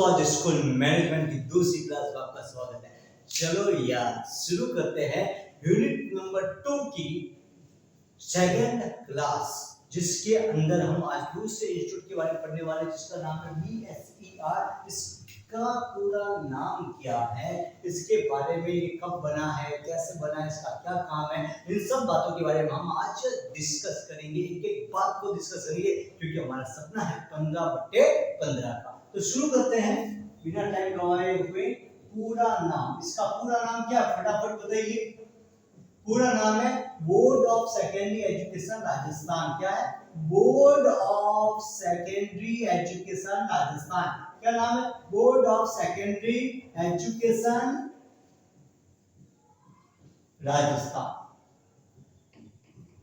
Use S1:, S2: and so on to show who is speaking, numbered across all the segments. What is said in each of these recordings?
S1: Bhardwaj school management की दूसरी class में आपका स्वागत है। चलो यार शुरू करते हैं यूनिट नंबर 2 की सेकेंड क्लास, जिसके अंदर हम आज दूसरे इंस्टीट्यूट के बारे में पढ़ने वाले हैं, जिसका नाम है BSER। इसका पूरा नाम क्या है, इसके बारे में ये कब बना है, कैसे बना है, इसका क्या काम है, इन सब बातों के बारे में हम आज डिस्कस करेंगे। एक एक बात को डिस्कस करेंगे क्योंकि हमारा सपना है 15/15 का। तो शुरू करते हैं बिना टाइम गवाए हुए। पूरा नाम, इसका पूरा नाम क्या, फटाफट बताइए। पूरा नाम है board of secondary education Rajasthan. क्या है? Board of secondary education Rajasthan. क्या नाम है? Board of secondary education Rajasthan.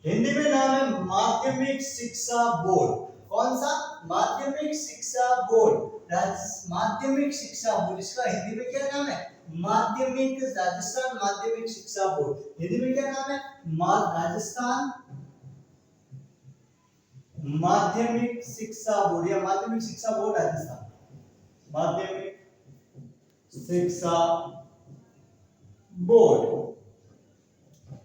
S1: Hindi में नाम है माध्यमिक शिक्षा बोर्ड। कौन सा? माध्यमिक शिक्षा बोर्ड। माध्यमिक शिक्षा बोर्ड, इसका हिंदी में क्या नाम है? माध्यमिक राजस्थान माध्यमिक शिक्षा बोर्ड। हिंदी में क्या नाम है? राजस्थान माध्यमिक शिक्षा बोर्ड या माध्यमिक शिक्षा बोर्ड राजस्थान। माध्यमिक शिक्षा बोर्ड,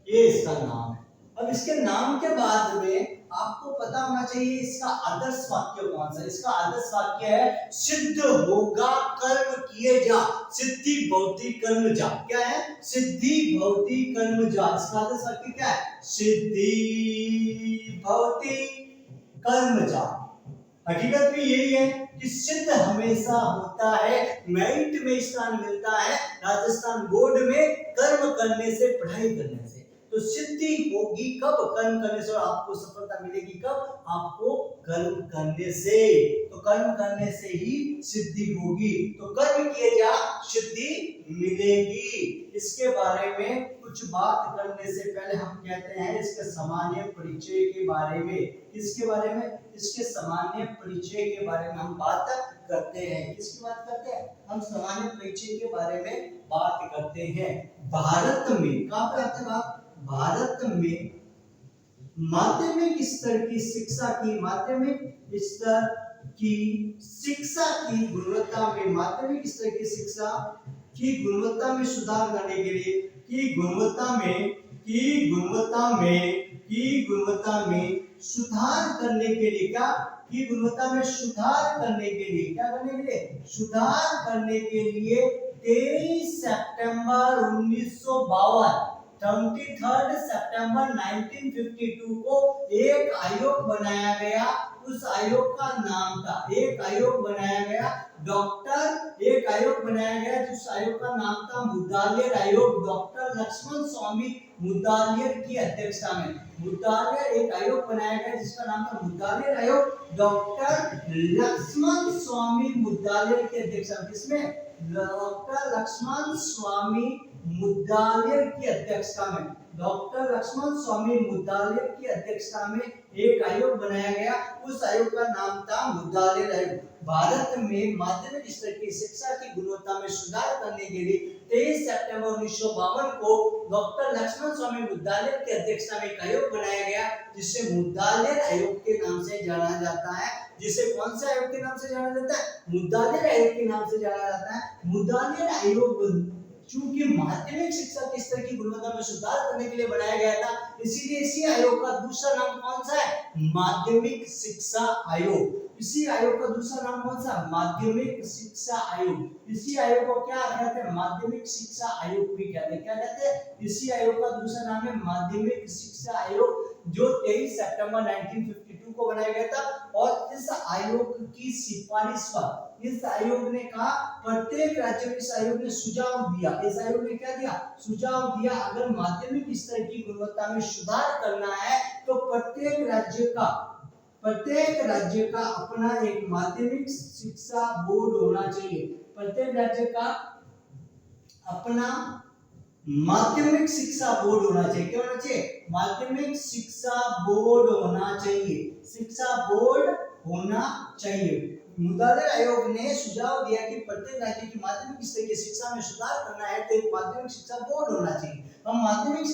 S1: ये इसका नाम है। अब इसके नाम के बाद में आपको पता होना चाहिए इसका आदर्श वाक्य कौन सा। इसका आदर्श वाक्य है सिद्ध होगा कर्म किए जा, सिद्धि भौति कर्म जा। क्या है? सिद्धि भौति कर्म जा। इसका आदर्श वाक्य क्या है? सिद्धि भौति कर्म जा। हकीकत में यही है कि सिद्ध हमेशा होता है, मेरिट में स्थान मिलता है राजस्थान बोर्ड में कर्म करने से, पढ़ाई करने से। तो सिद्धि होगी कब? कर्म करने से। और आपको सफलता मिलेगी कब? आपको कर्म करने से। तो कर्म करने से ही सिद्धि होगी। तो कर्म किए जा, सिद्धि मिलेगी। इसके बारे में कुछ बात करने से पहले हम कहते हैं इसके सामान्य परिचय के बारे में। किसके बारे में? इसके सामान्य परिचय के बारे में हम बात करते हैं। किसकी बात करते हैं? हम सामान्य परिचय के बारे में बात करते हैं। भारत में, कहां पे आते हैं बात? भारत में माध्यमिक स्तर की शिक्षा की, माध्यमिक स्तर की शिक्षा की गुणवत्ता में, माध्यमिक स्तर की शिक्षा की गुणवत्ता में सुधार करने के लिए, की गुणवत्ता में सुधार करने के लिए, क्या? की गुणवत्ता में सुधार करने के लिए, क्या करने के लिए? सुधार करने के लिए 23 सितंबर 1952, 23 सितंबर 1952 को एक आयोग बनाया गया। उस आयोग का नाम था, एक आयोग बनाया गया एक आयोग बनाया गया जिस आयोग का नाम था मुद्दालियर आयोग। डॉक्टर लक्ष्मण स्वामी मुद्दालियर की अध्यक्षता में मुद्दालियर एक आयोग बनाया गया जिसका नाम था मुद्दालियर आयोग। डॉक्टर लक्ष्मण स्वामी मुद्दालियर की अध्यक्षता में, किसमें? डॉक्टर लक्ष्मण स्वामी मुद्दालियर की अध्यक्षता में, डॉक्टर लक्ष्मण स्वामी मुद्दालियर की अध्यक्षता में एक आयोग बनाया गया। उस आयोग का नाम था मुद्दालियर आयोग। भारत में माध्यमिक स्तर की शिक्षा की गुणवत्ता में सुधार करने के लिए 23 सितंबर 1952 को डॉक्टर लक्ष्मण स्वामी मुद्दालियर की अध्यक्षता में एक आयोग बनाया गया, जिसे मुद्दालियर आयोग के नाम से जाना जाता है। जिसे कौन से आयोग के नाम से जाना जाता है? मुद्दालियर आयोग के नाम से जाना जाता है। मुद्दालियर आयोग चूंकि माध्यमिक शिक्षा के स्तर की गुणवत्ता में सुधार करने के लिए बनाया गया था, इसीलिए इसी आयोग का दूसरा नाम कौन सा है? माध्यमिक शिक्षा आयोग। इसी आयोग का दूसरा नाम कौन सा? माध्यमिक शिक्षा आयोग। इसी आयोग को क्या कहते हैं? माध्यमिक शिक्षा आयोग भी कहते हैं। क्या कहते हैं? इसी आयोग का दूसरा नाम है माध्यमिक शिक्षा आयोग, जो 23 सितंबर 1952 को बनाया गया था। और इस आयोग की सिफारिश पर इस आयोग ने कहा, प्रत्येक राज्य में इस आयोग ने सुझाव दिया। इस आयोग ने क्या दिया? सुझाव दिया, अगर माध्यमिक स्तर की गुणवत्ता में सुधार करना है तो प्रत्येक राज्य का अपना एक माध्यमिक शिक्षा बोर्ड होना चाहिए। प्रत्येक राज्य का अपना माध्यमिक शिक्षा बोर्ड होना चाहिए। क्या होना चाहिए? माध्यमिक शिक्षा बोर्ड होना चाहिए। शिक्षा बोर्ड होना चाहिए। मुद्दालियर आयोग ने सुझाव दिया कि प्रत्येक राज्य की माध्यमिक स्तर की शिक्षा में सुधार करना है तो एक माध्यमिक शिक्षा बोर्ड होना चाहिए। हम माध्यमिक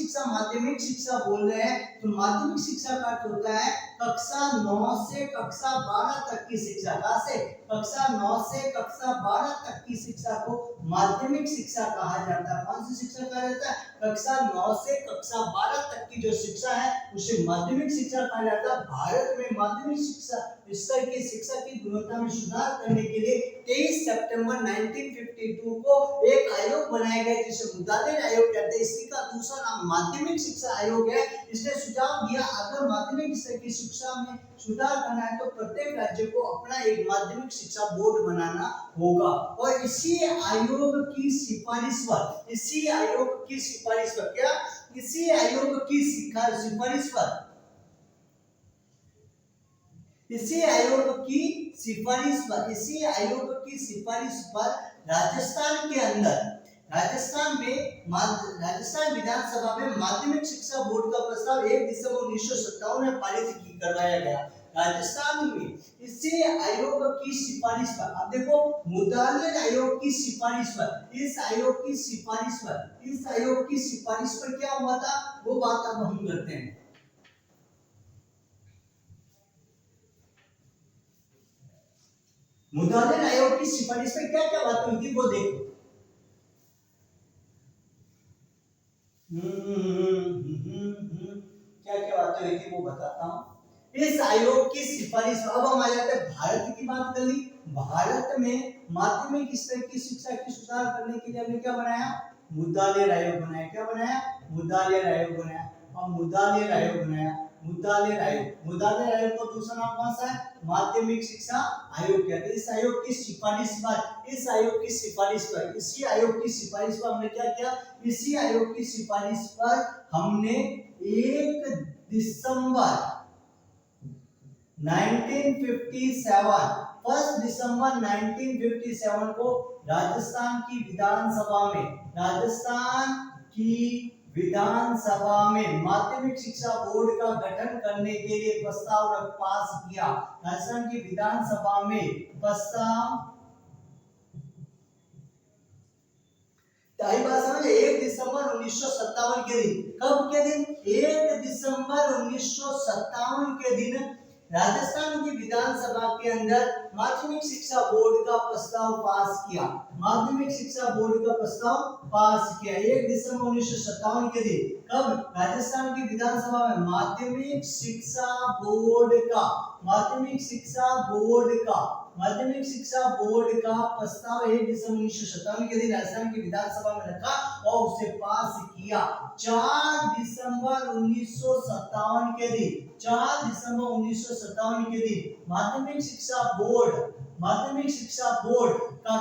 S1: शिक्षा बोल रहे हैं तो माध्यमिक शिक्षा का अर्थ होता है कक्षा 9 से कक्षा 12 तक की शिक्षा। कहाँ से? कक्षा 9 से कक्षा 12 तक की शिक्षा को माध्यमिक शिक्षा कहा जाता है। कौन सी शिक्षा कहा जाता है? कक्षा 9 से कक्षा 12 तक की जो शिक्षा है उसे माध्यमिक शिक्षा कहा जाता है। भारत में माध्यमिक शिक्षा स्तर की शिक्षा की गुणवत्ता में सुधार करने के लिए 23 सितंबर 1952 को एक आयोग बनाया गया जिसे मुदालिर आयोग कहते हैं। इसी का दूसरा नाम माध्यमिक शिक्षा आयोग है। इसने सुझाव दिया अगर माध्यमिक स्तर की शिक्षा में सुधार करना है तो प्रत्येक राज्य को अपना एक माध्यमिक शिक्षा बोर्ड बनाना होगा। और इसी आयोग की सिफारिश पर राजस्थान विधानसभा में माध्यमिक शिक्षा बोर्ड का प्रस्ताव 1 दिसंबर 1957 में पारित करवाया गया। राजस्थान में इसी आयोग की सिफारिश पर, अब देखो मुदालिर आयोग की सिफारिश पर, इस आयोग की सिफारिश पर क्या हुआ था वो बात अब हम करते हैं। मुदालिर आयोग की सिफारिश पर क्या क्या बात हुई थी वो देखो। क्या क्या बातें हुई थी वो बताता हूँ। इस आयोग की सिफारिश, अब हम आ जाते हैं भारत की बात कर ली। भारत में माध्यमिक स्तर की शिक्षा की सुधार करने के लिए हमने क्या बनाया? मुदालिर आयोग बनाया। क्या बनाया? मुदालिर आयोग बनाया। और मुदालिर आयोग का दूसरा नाम कौन सा है? माध्यमिक शिक्षा आयोग कहते हैं। इसी आयोग की सिफारिश पर हमने क्या किया? इसी आयोग की सिफारिश पर हमने 1 दिसंबर 1957 को राजस्थान की विधानसभा में माध्यमिक शिक्षा बोर्ड का गठन करने के लिए प्रस्ताव पास किया। राजस्थान की विधानसभा में प्रस्ताव 1 दिसंबर 1957 के दिन, कब के दिन? 1 दिसंबर 1957 के दिन राजस्थान की विधानसभा के अंदर माध्यमिक शिक्षा बोर्ड का प्रस्ताव पास किया। 1 दिसंबर 1957 के दिन, कब? राजस्थान की विधानसभा में माध्यमिक शिक्षा बोर्ड का प्रस्ताव 1 दिसंबर 1957 के दिन राजस्थान की विधानसभा में रखा और उसे पास किया। 4 दिसंबर 1957 के दिन माध्यमिक शिक्षा बोर्ड का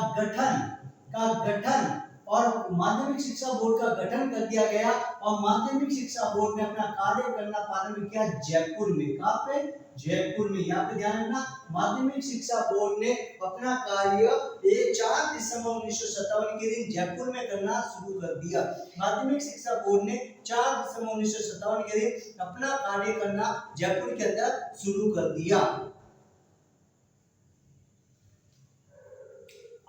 S1: गठन कर दिया गया और माध्यमिक शिक्षा बोर्ड ने अपना कार्य करना प्रारंभ किया जयपुर में। कहां पे? जयपुर में। यहाँ पे ध्यान रखना, माध्यमिक शिक्षा बोर्ड ने अपना कार्य 4 दिसंबर 1957 के दिन जयपुर में करना शुरू कर दिया। माध्यमिक शिक्षा बोर्ड ने 4 दिसंबर 1957 के दिन अपना कार्य करना जयपुर के अंदर शुरू कर दिया।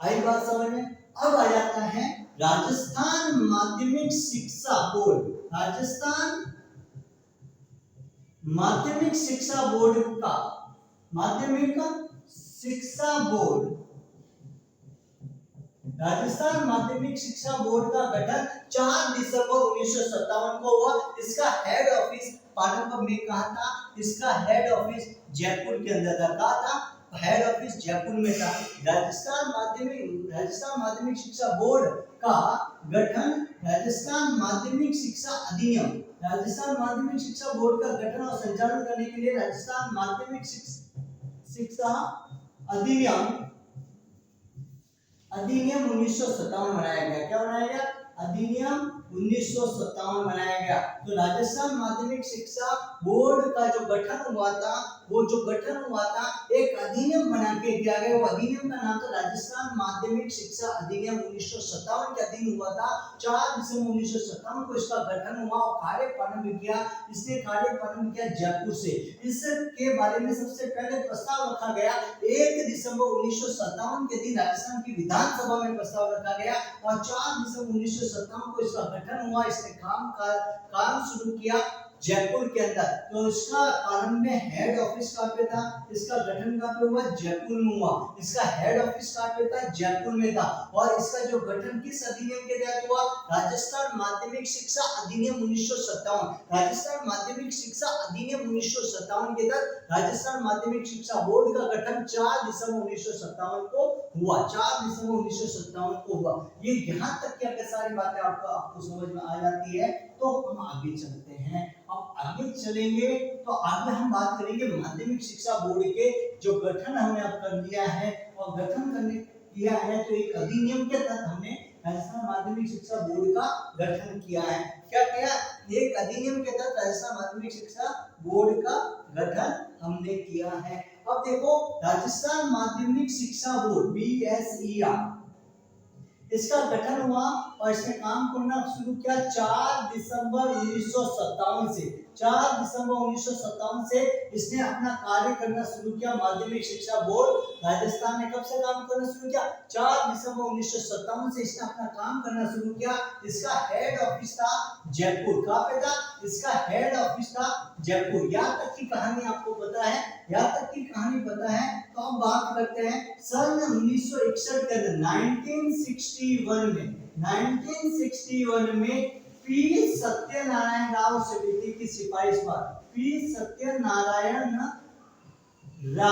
S1: आई बात समझ में? अब आ जाता है राजस्थान माध्यमिक शिक्षा बोर्ड। राजस्थान माध्यमिक शिक्षा बोर्ड का गठन 4 दिसंबर 1957 को हुआ। इसका हेड ऑफिस पाटन में कहा था, इसका हेड ऑफिस जयपुर के अंदर था। कहा था? हेड ऑफिस जयपुर में था। राजस्थान माध्यमिक शिक्षा बोर्ड का गठन राजस्थान माध्यमिक शिक्षा बोर्ड का गठन और संचालन करने के लिए राजस्थान माध्यमिक शिक्षा अधिनियम 1957 बनाया गया। क्या बनाया गया? अधिनियम 1957 बनाया गया। तो राजस्थान माध्यमिक शिक्षा बोर्ड का जो गठन हुआ था एक अधिनियम बना के किया गया। वो अधिनियम का नाम था राजस्थान माध्यमिक शिक्षा अधिनियम 1957 के अधीन हुआ था। 4 दिसंबर 1957 को इसका गठन हुआ और कार्य प्रारंभ किया। इसने कार्य प्रारंभ किया जयपुर से। इसके बारे में सबसे पहले प्रस्ताव रखा गया 1 दिसंबर 1957 के दिन राजस्थान की विधानसभा में प्रस्ताव रखा गया और 4 दिसंबर 1957 को इसका गठन हुआ। इसने काम शुरू किया। जयपुर के अंदर। तो इसका प्रारंभ में हेड ऑफिस कहाँ पे था, इसका गठन कहाँ पे हुआ, जयपुर में हुआ। इसका हेड ऑफिस कहाँ पे था, जयपुर में था। और इसका जो गठन किस अधिनियम के तहत हुआ, राजस्थान माध्यमिक शिक्षा अधिनियम 1957। राजस्थान माध्यमिक शिक्षा अधिनियम 1957 के तहत राजस्थान माध्यमिक शिक्षा बोर्ड का गठन 4 दिसंबर 1957 को हुआ। 4 दिसंबर 1957 को हुआ। ये यहाँ तक क्या क्या सारी बातें आपको समझ में आ जाती है। तो हम आगे चलते हैं। अब आगे चलेंगे तो आगे हम बात करेंगे माध्यमिक शिक्षा बोर्ड के जो गठन हमने अब कर लिया है, और गठन करने किया है तो एक अधिनियम के तहत हमने राजस्थान माध्यमिक शिक्षा बोर्ड का गठन किया है। क्या किया, एक अधिनियम के तहत राजस्थान माध्यमिक शिक्षा बोर्ड का गठन हमने किया है। अब देखो राजस्थान माध्यमिक शिक्षा बोर्ड BSER, इसका गठन हुआ और इसने काम करना शुरू किया 4 दिसंबर 1957 से। 4 दिसंबर 1957 से इसने अपना कार्य करना शुरू किया। माध्यमिक शिक्षा बोर्ड राजस्थान ने कब से काम करना शुरू किया, 4 दिसंबर 1957 से इसने अपना काम करना शुरू किया। इसका हेड ऑफिस था जयपुर। कहाँ पे था, इसका हेड ऑफिस था जयपुर। यहाँ तक की कहानी आपको पता है, यहाँ तक की कहानी पता है। तो अब बात करते हैं सन 1961 के अंदर 1961 में पी सत्यनारायण राव समिति की सिफारिश पर, पी सत्यनारायण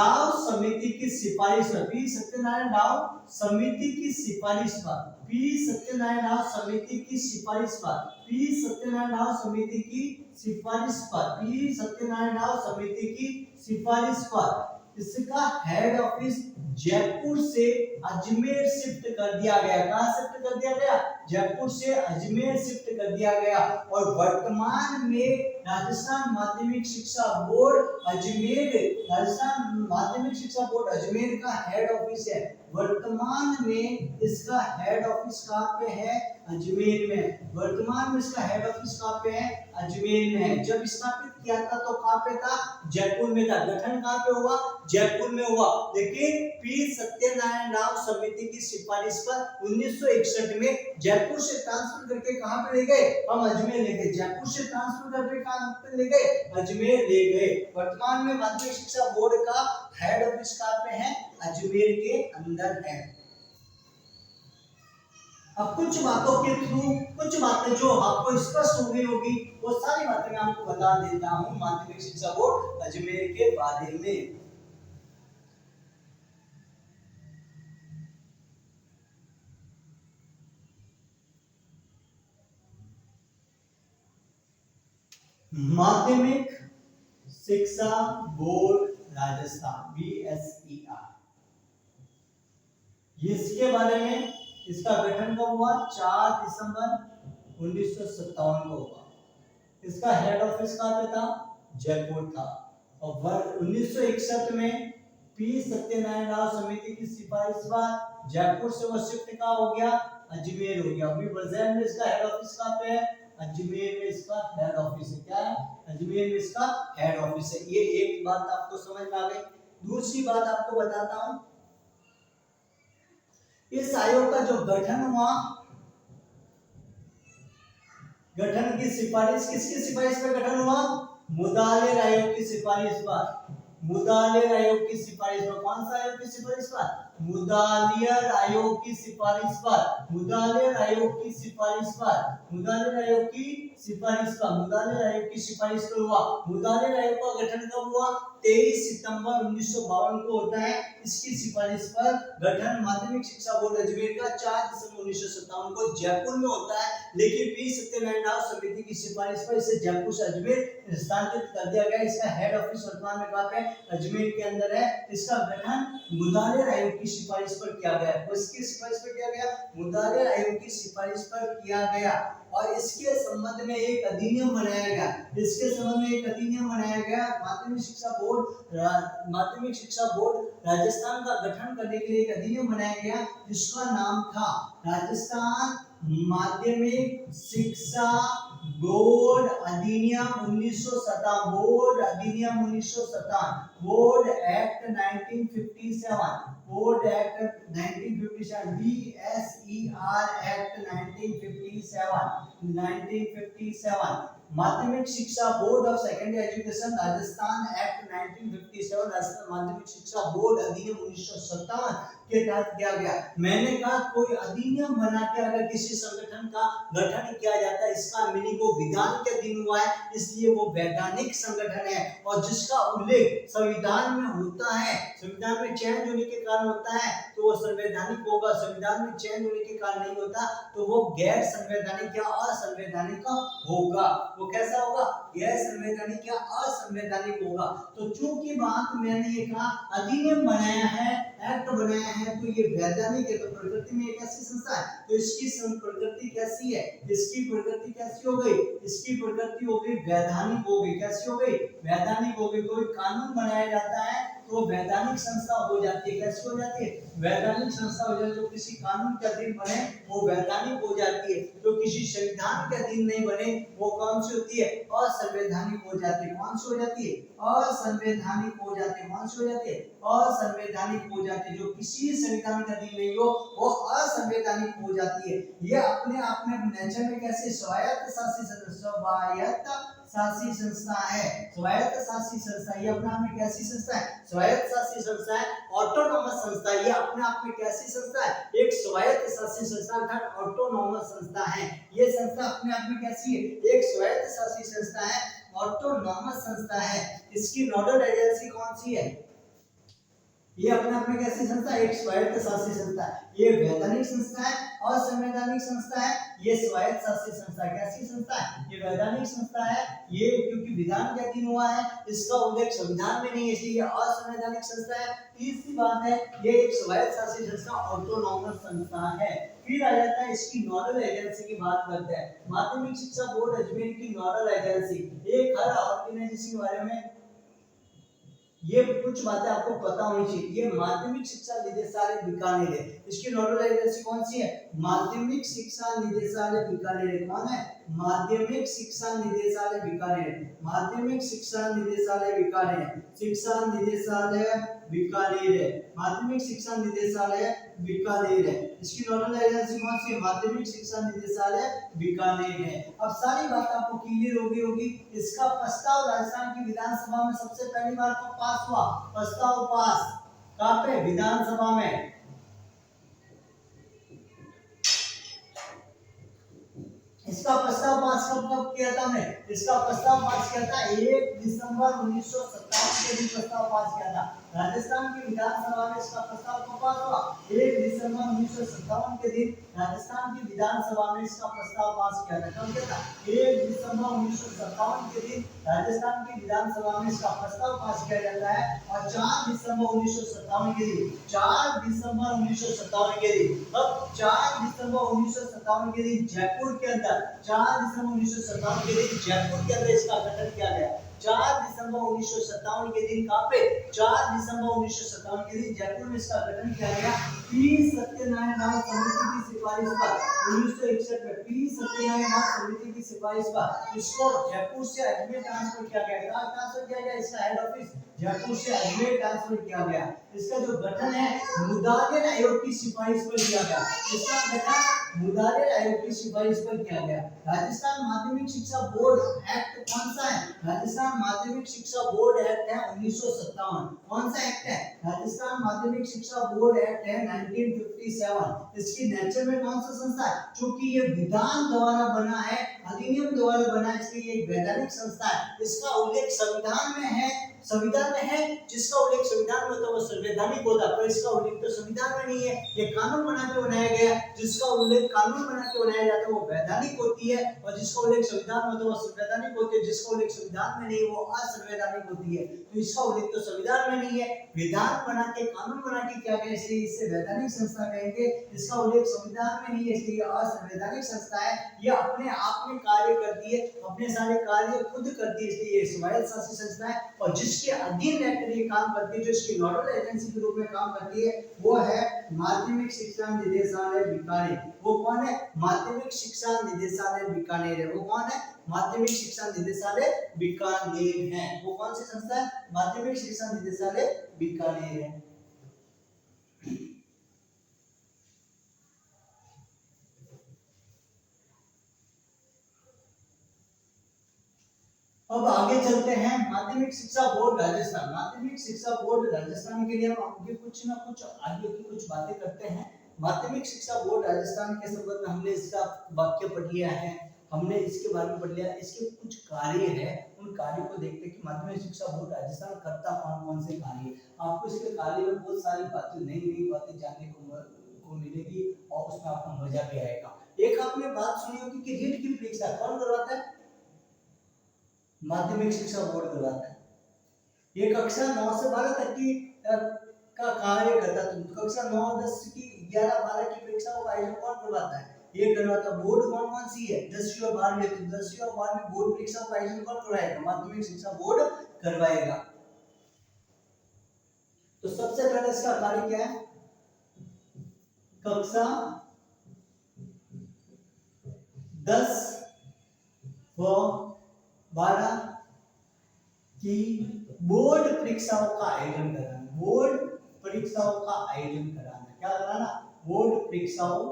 S1: राव समिति की सिफारिश पर, पी सत्यनारायण राव समिति की सिफारिश पर, पी सत्यनारायण राव समिति की सिफारिश पर, पी सत्यनारायण राव समिति की सिफारिश पर, पी सत्यनारायण राव समिति की सिफारिश पर इसका हेड ऑफिस जयपुर से अजमेर शिफ्ट कर दिया गया। कहां शिफ्ट कर दिया गया, जयपुर से अजमेर शिफ्ट कर दिया गया। और वर्तमान में राजस्थान माध्यमिक शिक्षा बोर्ड अजमेर, राजस्थान माध्यमिक शिक्षा बोर्ड अजमेर का हेड ऑफिस है। वर्तमान में इसका हेड ऑफिस कहाँ पे है, अजमेर में। वर्तमान में इसका हेड ऑफिस कहाँ पे है, अजमेर में है। जब स्थापित किया था तो कहाँ पे था, जयपुर में था। गठन कहाँ पे हुआ, जयपुर में हुआ। लेकिन पी सत्यनारायण राव समिति की सिफारिश पर 1961 में जयपुर से ट्रांसफर करके कहाँ पे ले गए, हम अजमेर ले गए। जयपुर से ट्रांसफर करके कहाँ पे ले गए, अजमेर ले गए। वर्तमान में माध्यमिक शिक्षा बोर्ड का हेड ऑफिस कहाँ पे है, अजमेर के अंदर है। अब कुछ बातों के थ्रू, कुछ बातें जो आपको स्पष्ट हो गई होगी वो सारी बातें मैं आपको बता देता हूँ माध्यमिक शिक्षा बोर्ड अजमेर के बारे में। माध्यमिक शिक्षा बोर्ड राजस्थान BSER, इसके बारे में इसका गठन कब हुआ, 4 दिसंबर 1957 को हुआ। इसका हेड ऑफिस कहाँ पे था, जयपुर था। और 1961 में पी सत्यनारायण राव समिति की सिफारिश पर जयपुर से वो शिफ्ट कहाँ हो गया, अजमेर हो गया। अभी प्रेजेंट में इसका हेड ऑफिस कहाँ पे है, अजमेर में इसका हेड ऑफिस है। क्या है, अजमेर में इसका हेड ऑफिस है। ये एक बात आपको समझ में आ गई। दूसरी बात आपको बताता हूं, इस आयोग का जो गठन हुआ, गठन की सिफारिश किसकी सिफारिश पर गठन हुआ, मुदालिर आयोग की सिफारिश पर। मुदालिर आयोग की सिफारिश पर। कौन सा आयोग की सिफारिश पर, मुदालिर आयोग की सिफारिश पर। मुदालिर आयोग की सिफारिश पर, मुदालिर आयोग की सिफारिश पर, मुदालिर आयोग की सिफारिश पर हुआ। मुदालिर आयोग का गठन कब हुआ, 23 सितंबर 1952 को होता है। इसकी सिफारिश पर गठन माध्यमिक शिक्षा बोर्ड अजमेर का 4 दिसंबर 1957 को जयपुर में होता है। लेकिन पी सत्यनारायण राव समिति की सिफारिश पर इसे जयपुर से अजमेर स्थानांतरित कर दिया गया। इसका हेड ऑफिस वर्तमान में कहाँ पे, अजमेर के अंदर है। इसका गठन मुदालिर आयोग की सिफारिश पर किया गया। किसकी सिफारिश पर किया गया, मुदालिर आयोग की सिफारिश पर किया गया। और इसके संबंध में एक अधिनियम बनाया गया। इसके संबंध में एक अधिनियम बनाया गया। माध्यमिक शिक्षा बोर्ड राजस्थान का गठन करने के लिए एक अधिनियम बनाया गया जिसका नाम था राजस्थान माध्यमिक शिक्षा बोर्ड अधिनियम 1957, बोर्ड अधिनियम 1957, board act 1957, board act 1957, BSER act 1957, माध्यमिक शिक्षा board of secondary education Rajasthan act 1957, Rajasthan माध्यमिक शिक्षा बोर्ड अधिनियम 1957 के तहत किया गया। मैंने कहा कोई अधिनियम बना के अगर किसी संगठन का गठन किया जाता है, इसका मीनिंग वो विधान के अधीन हुआ है, इसलिए वो वैधानिक संगठन है। और जिसका उल्लेख संविधान में होता है, संविधान में चेंज होने के कारण होता है तो वो संवैधानिक होगा, संविधान में चेंज होने के कारण नहीं होता तो वो गैर संवैधानिक या असंवैधानिक होगा। वो कैसा होगा? गैर संवैधानिक या असंवैधानिक होगा। तो चूंकि बात मैंने ये कहा अधिनियम बनाया है, एक्ट बनाया है, तो ये वैधानिक है। तो प्रकृति में एक ऐसी संस्था है तो इसकी प्रकृति कैसी है? इसकी प्रकृति कैसी हो गई? इसकी प्रकृति हो गई वैधानिक हो गई। कैसी हो गई? वैधानिक हो गई। कोई कानून बनाया जाता है तो वैधानिक संस्था हो जाती है। कैसी हो जाती है? वैधानिक संस्था हो जाती है। जो किसी कानून के अधीन बने वो वैधानिक हो जाती है। जो किसी संविधान के अधीन नहीं बने वो कौन सी होती है? असंवैधानिक हो जाती है। कौन सी हो जाती है? असंवैधानिक हो जाती है। कौन सी हो जाती है? असंवैधानिक हो जाती है। जो किसी संविधान के अधीन नहीं हो वो असंवैधानिक हो जाती है। ये अपने आप में नेचर में कैसे स्वायत्त शासी संस्था है। स्वायत्त शासी संस्था ये अपने आप में कैसी संस्था है? स्वायत्त शासी संस्था है, ऑटोनोमस संस्था। ये अपने आप में कैसी संस्था है? एक स्वायत्त शासी संस्था अर्थात ऑटोनोमस संस्था है। ये संस्था अपने आप में कैसी है? एक स्वायत्त शासी संस्था है, ऑटोनोमस संस्था है। इसकी नोडल एजेंसी कौन सी है? ये अपने आप में कैसी संस्था है? एक स्वायत्त शासी संस्था है। ये वैधानिक संस्था है, असंवैधानिक संस्था है, ये स्वायत्त शासी संस्था है। कैसी संस्था है? ये वैधानिक संस्था है। ये क्योंकि विधान के अधीन हुआ है, इसका उल्लेख संविधान में नहीं है, इसलिए ये असंवैधानिक संस्था है। तीसरी बात है ये एक स्वायत्त शासी संस्था, ऑटोनोमस संस्था है। फिर आ जाता है इसकी नोडल एजेंसी की बात करते हैं। माध्यमिक शिक्षा बोर्ड अजमेर की नोडल एजेंसी, एक हर ऑर्गेनाइजेशन के बारे में ये कुछ बातें आपको पता होनी चाहिए। ये माध्यमिक शिक्षा निदेशालय बीकानेर है। इसकी नोडल एजेंसी कौन सी है? माध्यमिक शिक्षा निदेशालय बीकानेर। कौन है? माध्यमिक शिक्षा निदेशालय बीकानेर। माध्यमिक शिक्षा निदेशालय बीकानेर। शिक्षा निदेशालय बीकानेर है। माध्यमिक शिक्षा निदेशालय बीकानेर है। इसकी नोडल एजेंसी कौन सी है? माध्यमिक शिक्षा निदेशालय बीकानेर है। अब सारी बात आपको क्लियर होगी। इसका प्रस्ताव राजस्थान की विधानसभा में सबसे पहली बार कब पास हुआ? प्रस्ताव पास कहाँ पे? विधानसभा में। इसका प्रस्ताव पास कब किया था हमने? इसका प्रस्ताव पास किया था 1 दिसंबर 1957 के दिन प्रस्ताव पास किया था। राजस्थान की विधानसभा में इसका प्रस्ताव कब पास हुआ? 1 दिसंबर 1957 के दिन राजस्थान की विधानसभा में इसका प्रस्ताव पास किया था। कब किया था? 1 दिसंबर 1957 के दिन राजस्थान की विधानसभा में इसका प्रस्ताव पास किया जाता है। और 4 दिसंबर 1957 के दिन 4 दिसंबर 1957 के दिन अब 4 दिसंबर 1957 के दिन जयपुर के अंदर 4 दिसंबर 1957 के दिन जयपुर के अंदर इसका गठन किया गया। 4 दिसंबर 1957 के दिन कहां पे? 4 दिसंबर 1957 के दिन जयपुर में इसका गठन किया गया। पी सत्यनारायण राव समिति की सिफारिश पर 1961 में पी सत्यनारायण राव समिति की सिफारिश पर इसको जयपुर से अजमेर ट्रांसफर किया गया। कहां ट्रांसफर किया गया? इसका हेड ऑफिस जयपुर से अजमेर ट्रांसफर किया गया। इसका जो गठन है मुदालिर आयोग की सिफारिश पर किया गया। इसका गठन मुदालिर आयोग की सिफारिश पर किया गया। राजस्थान माध्यमिक शिक्षा बोर्ड एक्ट कौन सा है? राजस्थान माध्यमिक शिक्षा बोर्ड एक्ट है 1957। कौन सा एक्ट है? राजस्थान माध्यमिक शिक्षा बोर्ड एक्ट है 1957। इसकी नेचर में कौन सा संस्था है? क्योंकि ये विधान द्वारा बना है, अधिनियम द्वारा बना है, इसलिए एक वैधानिक संस्था है। इसका उल्लेख संविधान में है, संविधान में है। जिसका उल्लेख संविधान में होता है वो संवैधानिक होता है, पर इसका उल्लेख तो संविधान में नहीं है। ये कानून बना के बनाया गया। जिसका उल्लेख कानून बना के बनाया जाता है वो वैधानिक होती है, और जिसका उल्लेख संविधान में होता है वो संवैधानिक होती है। जिसका उल्लेख संविधान में नहीं वो असंवैधानिक होती है। तो इसका उल्लेख तो संविधान में नहीं है, विधान बना के कानून बना के किया गया, इसलिए इसे वैधानिक संस्था कहेंगे। इसका उल्लेख संविधान में नहीं है, इसलिए असंवैधानिक संस्था है। ये अपने आप में कार्य करती है, अपने सारे कार्य खुद करती है, इसलिए ये स्वायत्त शासी संस्था है। और जिसके अधीन रहकर ये काम करती है, जो इसकी नोडल एजेंसी के रूप में काम करती है, वो है माध्यमिक शिक्षा निदेशालय बीकानेर। वो कौन है? माध्यमिक शिक्षा निदेशालय बीकानेर है। वो कौन है? माध्यमिक शिक्षा निदेशालय बीकानेर है। वो कौन सी संस्था है? माध्यमिक शिक्षा निदेशालय बीकानेर है। अब आगे चलते हैं माध्यमिक शिक्षा बोर्ड राजस्थान। माध्यमिक शिक्षा बोर्ड राजस्थान के लिए हम आगे कुछ ना कुछ आगे की कुछ बातें करते हैं। माध्यमिक शिक्षा बोर्ड राजस्थान के संबंध में हमने इसका वाक्य पढ़ लिया है, हमने इसके बारे में पढ़ लिया, इसके कुछ कार्य है, उन कार्यों को देखते हैं कि माध्यमिक शिक्षा बोर्ड राजस्थान करता कौन कौन से कार्य। आपको इसके कार्य में बहुत सारी बातें नई नई बातें जानने को मिलेगी और उसमें आपको मजा भी आएगा। एक आपने बात सुनी होगी कि रीट की परीक्षा कौन करवाता है? माध्यमिक शिक्षा बोर्ड करवाता है। ये कक्षा 9 से 12 तक की का कार्य करता है। कक्षा 9 10 की 11 12 की परीक्षाओं का आयोजन कौन करवाता है? ये करवाता बोर्ड कौन कौन सी है? 10वीं और 12वीं। तो 10वीं और 12वीं बोर्ड परीक्षाओं का आयोजन कौन करवाएगा? माध्यमिक शिक्षा बोर्ड करवाएगा। तो सबसे पहले इसका कार्य क्या है? कक्षा 10 व 12 की बोर्ड परीक्षाओं का आयोजन कराना। बोर्ड परीक्षाओं का आयोजन कराना, क्या कराना? बोर्ड परीक्षाओं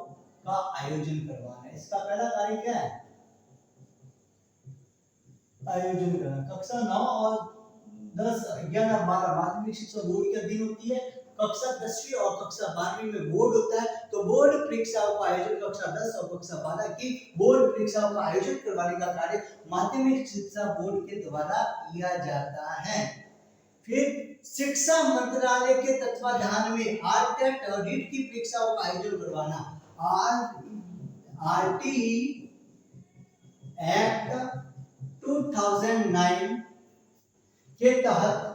S1: का आयोजन करवाना। इसका पहला कार्य क्या है? आयोजन करना। कक्षा 9 और 10 11 12 माध्यमिक शिक्षा बोर्ड के अधीन होती है। कक्षा 10वीं और कक्षा 12वीं में बोर्ड होता है। तो बोर्ड परीक्षाओं का आयोजन कक्षा 10 और कक्षा 12 की बोर्ड परीक्षाओं का आयोजन करवाने का कार्य माध्यमिक शिक्षा बोर्ड के द्वारा किया जाता है। फिर शिक्षा मंत्रालय के तत्वाधान में आरटेट और रीट की परीक्षाओं का आयोजन करवाना। आरटी एक्ट 2009 के तहत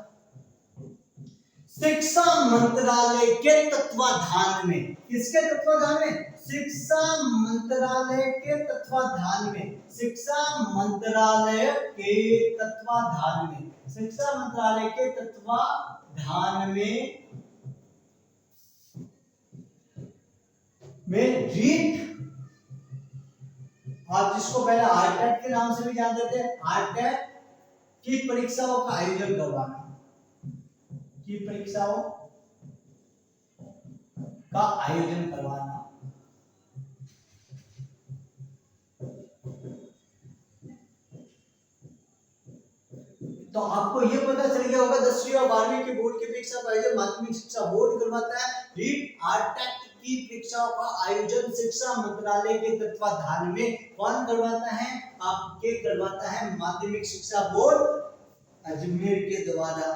S1: शिक्षा मंत्रालय के तत्वाधान में, किसके तत्वाधान में? शिक्षा मंत्रालय के तत्वाधान में, शिक्षा मंत्रालय के तत्वाधान में, शिक्षा मंत्रालय के तत्वाधान में रीट, आप जिसको पहले आरटेट के नाम से भी जानते थे, आरटेट की परीक्षाओं का आयोजन करवाना, की परीक्षाओं का आयोजन करवाना। तो आपको ये पता चल गया होगा 10वीं और 12वीं के बोर्ड की परीक्षा का आयोजन माध्यमिक शिक्षा बोर्ड करवाता है। रीट आरटेट की परीक्षाओं का आयोजन शिक्षा मंत्रालय के तत्वाधान में कौन करवाता है? आपके करवाता है माध्यमिक शिक्षा बोर्ड अजमेर के द्वारा।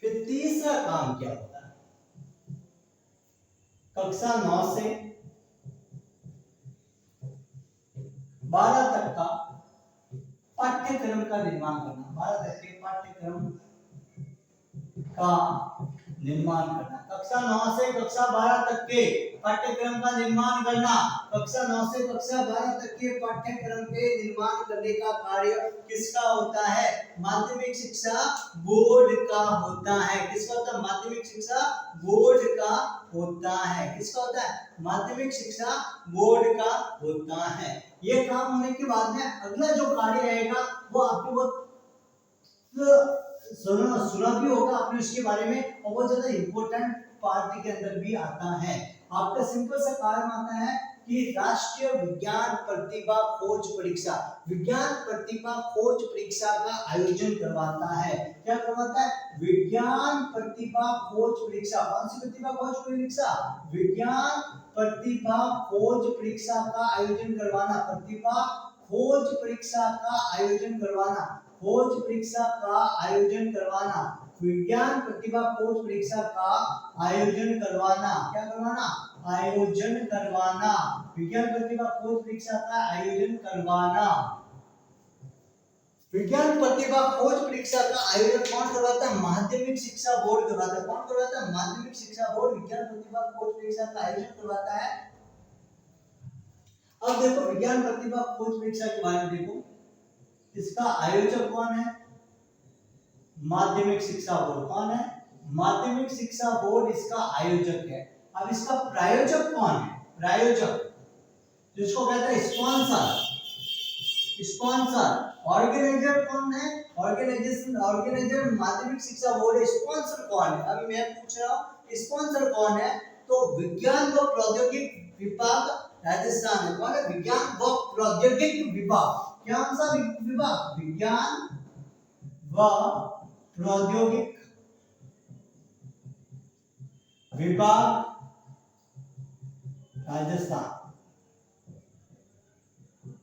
S1: फिर तीसरा काम क्या होता है? कक्षा 9 से 12 तक का पाठ्यक्रम का निर्माण करना। 12 तक के पाठ्यक्रम का निर्माण करना। कक्षा 9 से कक्षा 12 तक के पाठ्यक्रम का निर्माण करना। कक्षा 9 से कक्षा 12 तक के पाठ्यक्रम के निर्माण करने का कार्य किसका होता है? माध्यमिक शिक्षा बोर्ड का होता है। किसका होता है? माध्यमिक शिक्षा बोर्ड का होता है। किसका होता है? माध्यमिक शिक्षा बोर्ड का होता है। ये काम होने के बाद में अगला जो कार्य आएगा वो आपको बहुत सुना भी होगा आपने उसके बारे में, और बहुत ज्यादा इंपॉर्टेंट पार्ट के अंदर भी आता है। आपका सिंपल सा कारण आता है कि राष्ट्रीय विज्ञान प्रतिभा खोज परीक्षा, विज्ञान प्रतिभा खोज परीक्षा का आयोजन करवाता है। क्या करवाता है? विज्ञान प्रतिभा खोज परीक्षा। कौन सी प्रतिभा खोज परीक्षा? विज्ञान प्रतिभा खोज परीक्षा का आयोजन करवाना। प्रतिभा खोज परीक्षा का आयोजन करवाना। खोज परीक्षा का आयोजन करवाना। विज्ञान प्रतिभा खोज परीक्षा का आयोजन करवाना। क्या करवाना? आयोजन करवाना। विज्ञान प्रतिभा खोज परीक्षा का आयोजन करवाना। विज्ञान प्रतिभा खोज परीक्षा का आयोजन कौन करवाता है? माध्यमिक शिक्षा बोर्ड करवाता है। कौन करवाता है? माध्यमिक शिक्षा बोर्ड विज्ञान प्रतिभा खोज परीक्षा का आयोजन करवाता है। अब देखो विज्ञान प्रतिभा खोज परीक्षा के बारे में देखो, इसका आयोजक कौन है? माध्यमिक शिक्षा बोर्ड। कौन है? माध्यमिक शिक्षा बोर्ड इसका आयोजक है। अब इसका प्रायोजक कौन है? प्रायोजक जिसको कहते हैं स्पॉन्सर। स्पॉन्सर ऑर्गेनाइजर कौन है? ऑर्गेनाइजर माध्यमिक शिक्षा बोर्ड है। स्पॉन्सर कौन है? अभी मैं पूछ रहा हूँ स्पॉन्सर कौन है? तो विज्ञान व प्रौद्योगिकी विभाग राजस्थान है। कौन है? विज्ञान व प्रौद्योगिक विभाग। क्या सा विभाग? विज्ञान व प्रौद्योगिक विभाग राजस्थान।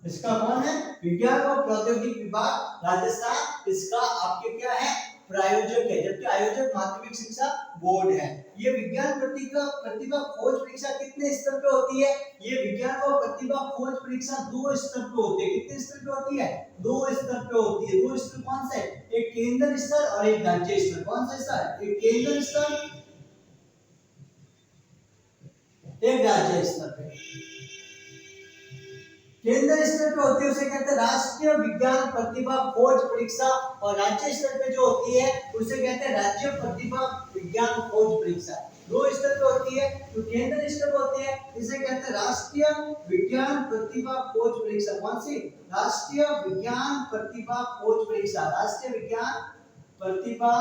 S1: इसका कौन है? विज्ञान व प्रौद्योगिक विभाग राजस्थान। इसका आपके क्या है? प्रायोजक है, जबकि आयोजक माध्यमिक शिक्षा बोर्ड है। ये विज्ञान प्रतिभा खोज परीक्षा कितने स्तर पे होती है? ये विज्ञान व प्रतिभा खोज परीक्षा 2 स्तर पे होती है। कितने स्तर पे होती है? 2 स्तर पे होती है। 2 स्तर कौन से? एक केंद्र स्तर और एक राज्य स्तर। कौन सा स्तर? एक केंद्र स्तर, एक राज्य स्तर पे। केंद्र स्तर पे होती है उसे कहते हैं राष्ट्रीय विज्ञान प्रतिभा खोज परीक्षा, और राज्य स्तर पे जो होती है उसे कहते हैं राज्य प्रतिभा विज्ञान खोज परीक्षा। 2 स्तर पे होती है। तो केंद्र स्तर पे होती है इसे कहते हैं राष्ट्रीय विज्ञान प्रतिभा खोज परीक्षा। कौन सी? राष्ट्रीय विज्ञान प्रतिभा खोज परीक्षा। राष्ट्रीय विज्ञान प्रतिभा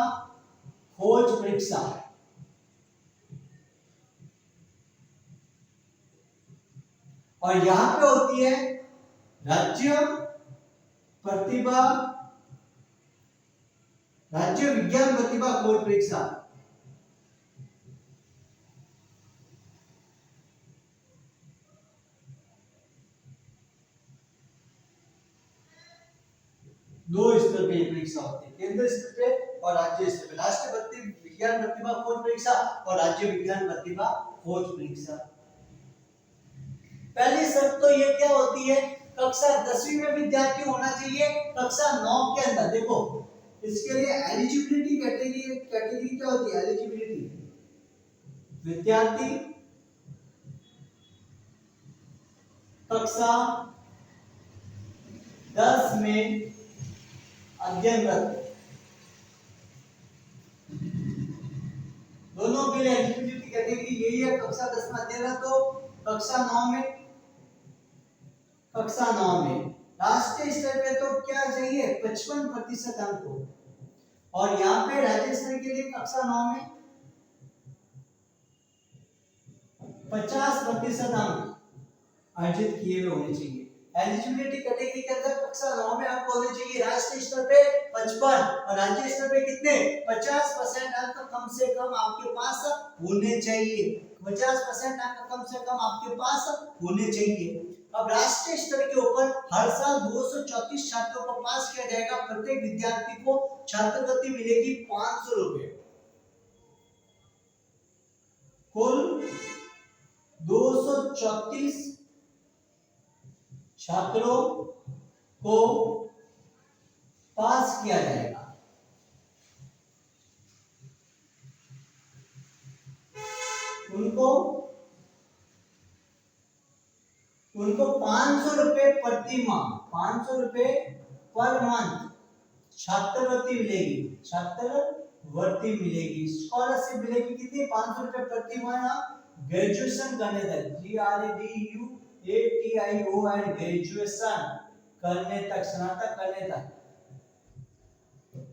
S1: खोज परीक्षा। और यहां पे होती है राज्य प्रतिभा, राज्य विज्ञान प्रतिभा खोज परीक्षा। दो स्तर पे परीक्षा होती है, केंद्र स्तर पे और राज्य स्तर पे। राष्ट्रीय विज्ञान प्रतिभा खोज परीक्षा और राज्य विज्ञान प्रतिभा खोज परीक्षा। पहली शर्त तो ये क्या होती है? कक्षा 10वीं में विद्यार्थी होना चाहिए कक्षा 9 के अंदर। देखो इसके लिए एलिजिबिलिटी कैटेगरी क्या होती है? एलिजिबिलिटी, विद्यार्थी कक्षा 10 में अध्ययनरत, दोनों के लिए एलिजिबिलिटी कैटेगरी यही है। कक्षा 10 में अध्ययनरत हो, कक्षा 9 में राष्ट्रीय स्तर पे तो क्या चाहिए? 55% अंक हो, और यहाँ पे राज्य स्तर के लिए कक्षा 9 में 50% अंक अर्जित किए हुए होने चाहिए। एलिजिबिलिटी कैटेगरी के अंदर कक्षा 9 में अंक होने चाहिए। राष्ट्रीय स्तर पे 55 और राज्य स्तर पे कितने? 50% अंक कम से कम आपके पास होने चाहिए। 50% अंक कम से कम आपके पास होने चाहिए। अब राष्ट्रीय स्तर के ऊपर हर साल 234 छात्रों को पास किया जाएगा। प्रत्येक विद्यार्थी को छात्रवृत्ति मिलेगी 500 रुपए। कुल 234 छात्रों को पास किया जाएगा। उनको 500 रुपए प्रति माह, 500 रुपए पर मंथ छात्रवृत्ति मिलेगी। छात्रवृत्ति मिलेगी, स्कॉलरशिप मिलेगी। कितनी? 500 रुपए प्रति माह ग्रेजुएशन करने तक, GRADUATION ग्रेजुएशन करने तक, स्नातक करने तक।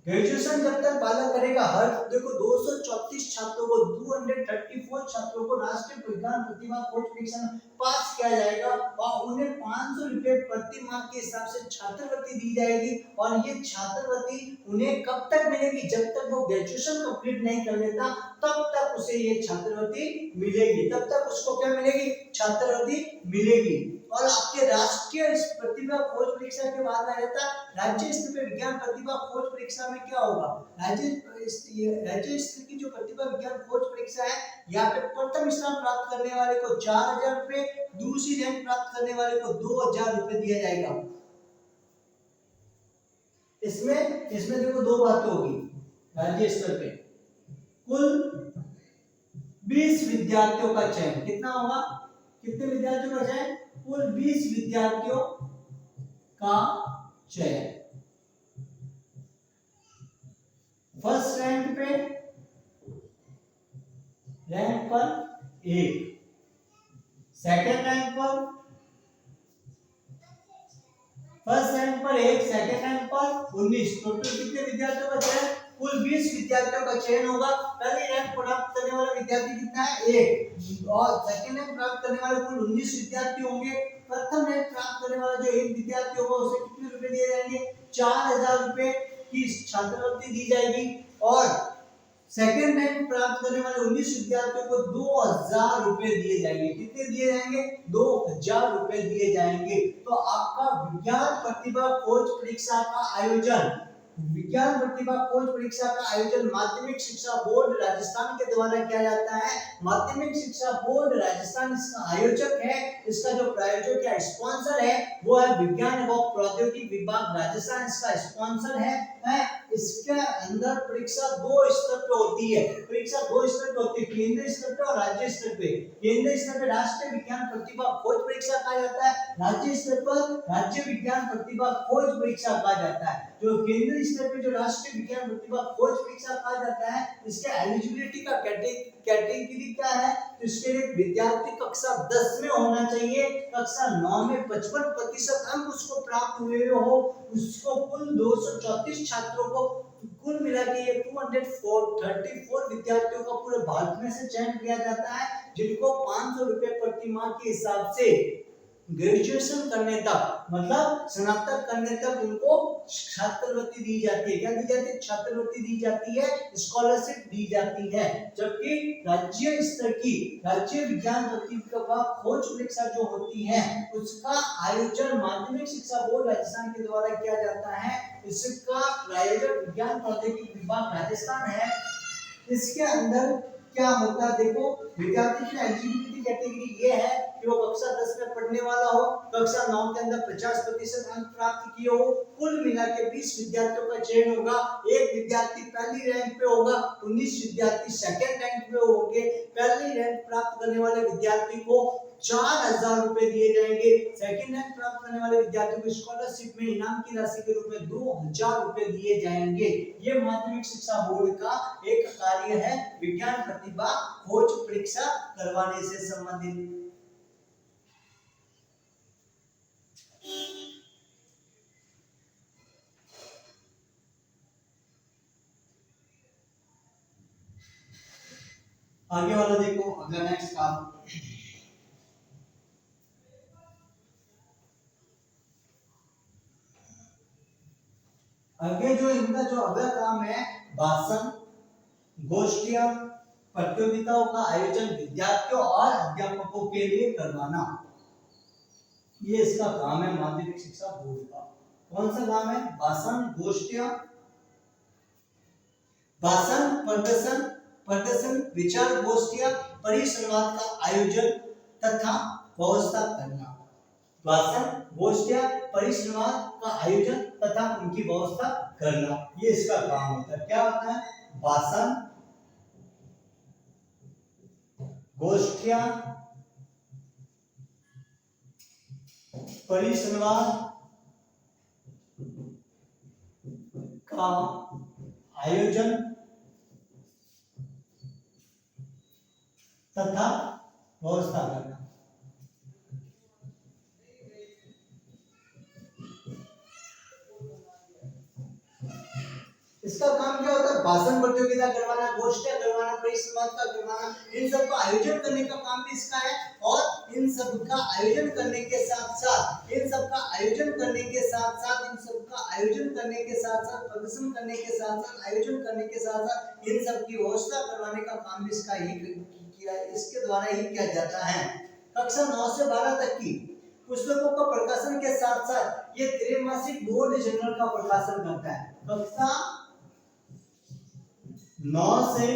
S1: ग्रेजुएशन जब तक बालक करेगा, हर देखो 234 छात्रों को, 234 छात्रों को राष्ट्रीय विज्ञान प्रतिभा खोज परीक्षा में पास किया जाएगा, और उन्हें 500 रुपए प्रति माह के हिसाब से छात्रवृत्ति दी जाएगी। और ये छात्रवृत्ति उन्हें कब तक मिलेगी? जब तक वो ग्रेजुएशन कंप्लीट नहीं कर लेता तब तक उसे ये छात्रवृत्ति मिलेगी। तब तक उसको क्या मिलेगी? छात्रवृत्ति मिलेगी। और आपके राष्ट्रीय प्रतिभा खोज परीक्षा के बाद आ जाता है राज्य स्तर पे विज्ञान प्रतिभा खोज परीक्षा में क्या होगा? राज्य स्तर की जो प्रतिभा विज्ञान खोज परीक्षा है, यहाँ पे प्रथम स्थान प्राप्त करने वाले को 4000 रुपए, दूसरी रैंक प्राप्त करने वाले को 2000 रुपए दिया जाएगा। इसमें देखो 2 बातें होगी। राज्य स्तर पे कुल 20 विद्यार्थियों का चयन। कितना होगा? कितने विद्यार्थियों का चयन? कुल 20 विद्यार्थियों का चयन। फर्स्ट रैंक पर 1, सेकंड रैंक पर, फर्स्ट रैंक पर 1, सेकंड रैंक पर 19। टोटल कितने विद्यार्थियों का चयन? कुल 20 विद्यार्थियों का चयन होगा। पहली रैंक प्राप्त करने वाला विद्यार्थी कितना है? 1, और सेकंड रैंक प्राप्त करने वाले कुल 19 विद्यार्थी होंगे। प्रथम रैंक प्राप्त करने वाला जो एक विद्यार्थी होगा उसे कितने रुपए दिए जाएंगे? 4000 रुपए की छात्रवृत्ति दी जाएगी। और सेकंड रैंक प्राप्त करने वाले 19 विद्यार्थियों को 2000 रुपए दिए जाएंगे। कितने दिए जाएंगे? 2000 रुपए दिए जाएंगे। तो आपका विज्ञान प्रतिभा खोज परीक्षा का आयोजन, विज्ञान प्रतिभा खोज परीक्षा का आयोजन माध्यमिक शिक्षा बोर्ड राजस्थान के द्वारा किया जाता है। माध्यमिक शिक्षा बोर्ड राजस्थान इसका आयोजक है। इसका जो प्रायोजक या स्पॉन्सर है वो है विज्ञान एवं प्रौद्योगिकी विभाग राजस्थान, इसका स्पॉन्सर है। इसके अंदर परीक्षा 2 स्तर पे होती है। परीक्षा 2 स्तर पे होती है, केंद्रीय स्तर पे और राज्य स्तर पे। केंद्रीय स्तर पे राष्ट्रीय विज्ञान प्रतिभा खोज परीक्षा कहा जाता है, राज्य स्तर पर राज्य विज्ञान प्रतिभा खोज परीक्षा कहा जाता है। जो केंद्रीय स्तर पे जो राष्ट्रीय विज्ञान प्रतिभा खोज परीक्षा कहा जाता है, इसके एलिजिबिलिटी का कैटेगरी क्या है? तो इसके लिए विद्यार्थी कक्षा 10 में होना चाहिए, कक्षा 9 में 55% अंक उसको प्राप्त हुए हो, उसको कुल 234 छात्रों को कुल मिला के ये 234 विद्यार्थियों का पूरे भारत में से चयन किया जाता है, जिनको 500 रुपए प्रति माह के हिसाब से ग्रेजुएशन करने तक, मतलब स्नातक करने तक उनको छात्रवृत्ति दी जाती है। क्या दी जाती है? छात्रवृत्ति दी जाती है, स्कॉलरशिप दी जाती है। जबकि राज्य स्तर की राज्य विज्ञान प्रतिभा खोज परीक्षा जो होती है उसका आयोजन माध्यमिक शिक्षा बोर्ड राजस्थान के द्वारा किया जाता है। इसका प्रायोजक विज्ञान प्रौद्योगिकी विभाग राजस्थान है। इसके अंदर क्या होता है? देखो, विद्यार्थी की एलिजिबिलिटी कैटेगरी ये है कि वो कक्षा 10 में पढ़ने वाला हो, कक्षा 9 के अंदर 50% अंक प्राप्त किए हो, कुल मिला के 20 विद्यार्थियों का चयन होगा। एक विद्यार्थी पहली रैंक पे होगा, 19 विद्यार्थी सेकंड रैंक पे होंगे। पहली रैंक प्राप्त करने वाले विद्यार्थी को 4000 रुपए दिए जाएंगे। सेकंड रैंक प्राप्त करने वाले विद्यार्थियों को स्कॉलरशिप में इनाम की राशि के रूप में 2000 रुपए दिए जाएंगे। ये माध्यमिक शिक्षा बोर्ड का एक कार्य है, विज्ञान प्रतिभा खोज परीक्षा करवाने से संबंधित। आगे वाला देखो, अगला नेक्स्ट काम। आगे जो इनका जो अगला काम है, भाषण, गोष्ठियां, प्रतियोगिताओं का आयोजन विद्यार्थियों और अध्यापकों के लिए करवाना, ये इसका काम है माध्यमिक शिक्षा बोर्ड का। कौन सा काम है? भाषण, गोष्ठियां, भाषण, प्रदर्शन, विचार गोष्ठियां, परिसंवाद का आयोजन तथा व्यवस्था करना। भाषण, गोष्ठियां, परिसंवाद का आयोजन तथा उनकी व्यवस्था करना, ये इसका काम होता है। क्या होता है? भाषण, गोष्ठियां, परिसंवाद का आयोजन तथा व्यवस्था करना। इसका काम क्या होता है? भाषण प्रतियोगिता करवाना, गोष्ठियां करवाना, परिसंवाद का करवाना, इन सब का आयोजन करने का काम भी इसका है। और इन सब का आयोजन करने के साथ साथ इन सब का आयोजन करने के साथ साथ इन सब का आयोजन करने के साथ साथ प्रदर्शन करने के साथ साथ आयोजन करने के साथ साथ इन सब की व्यवस्था करवाने का काम भी इसका ही किया, इसके द्वारा ही किया जाता है। कक्षा 9 से 12 तक की पुस्तकों का प्रकाशन के साथ साथ ये त्रैमासिक बोर्ड जर्नल का प्रकाशन करता है। कक्षा 9 से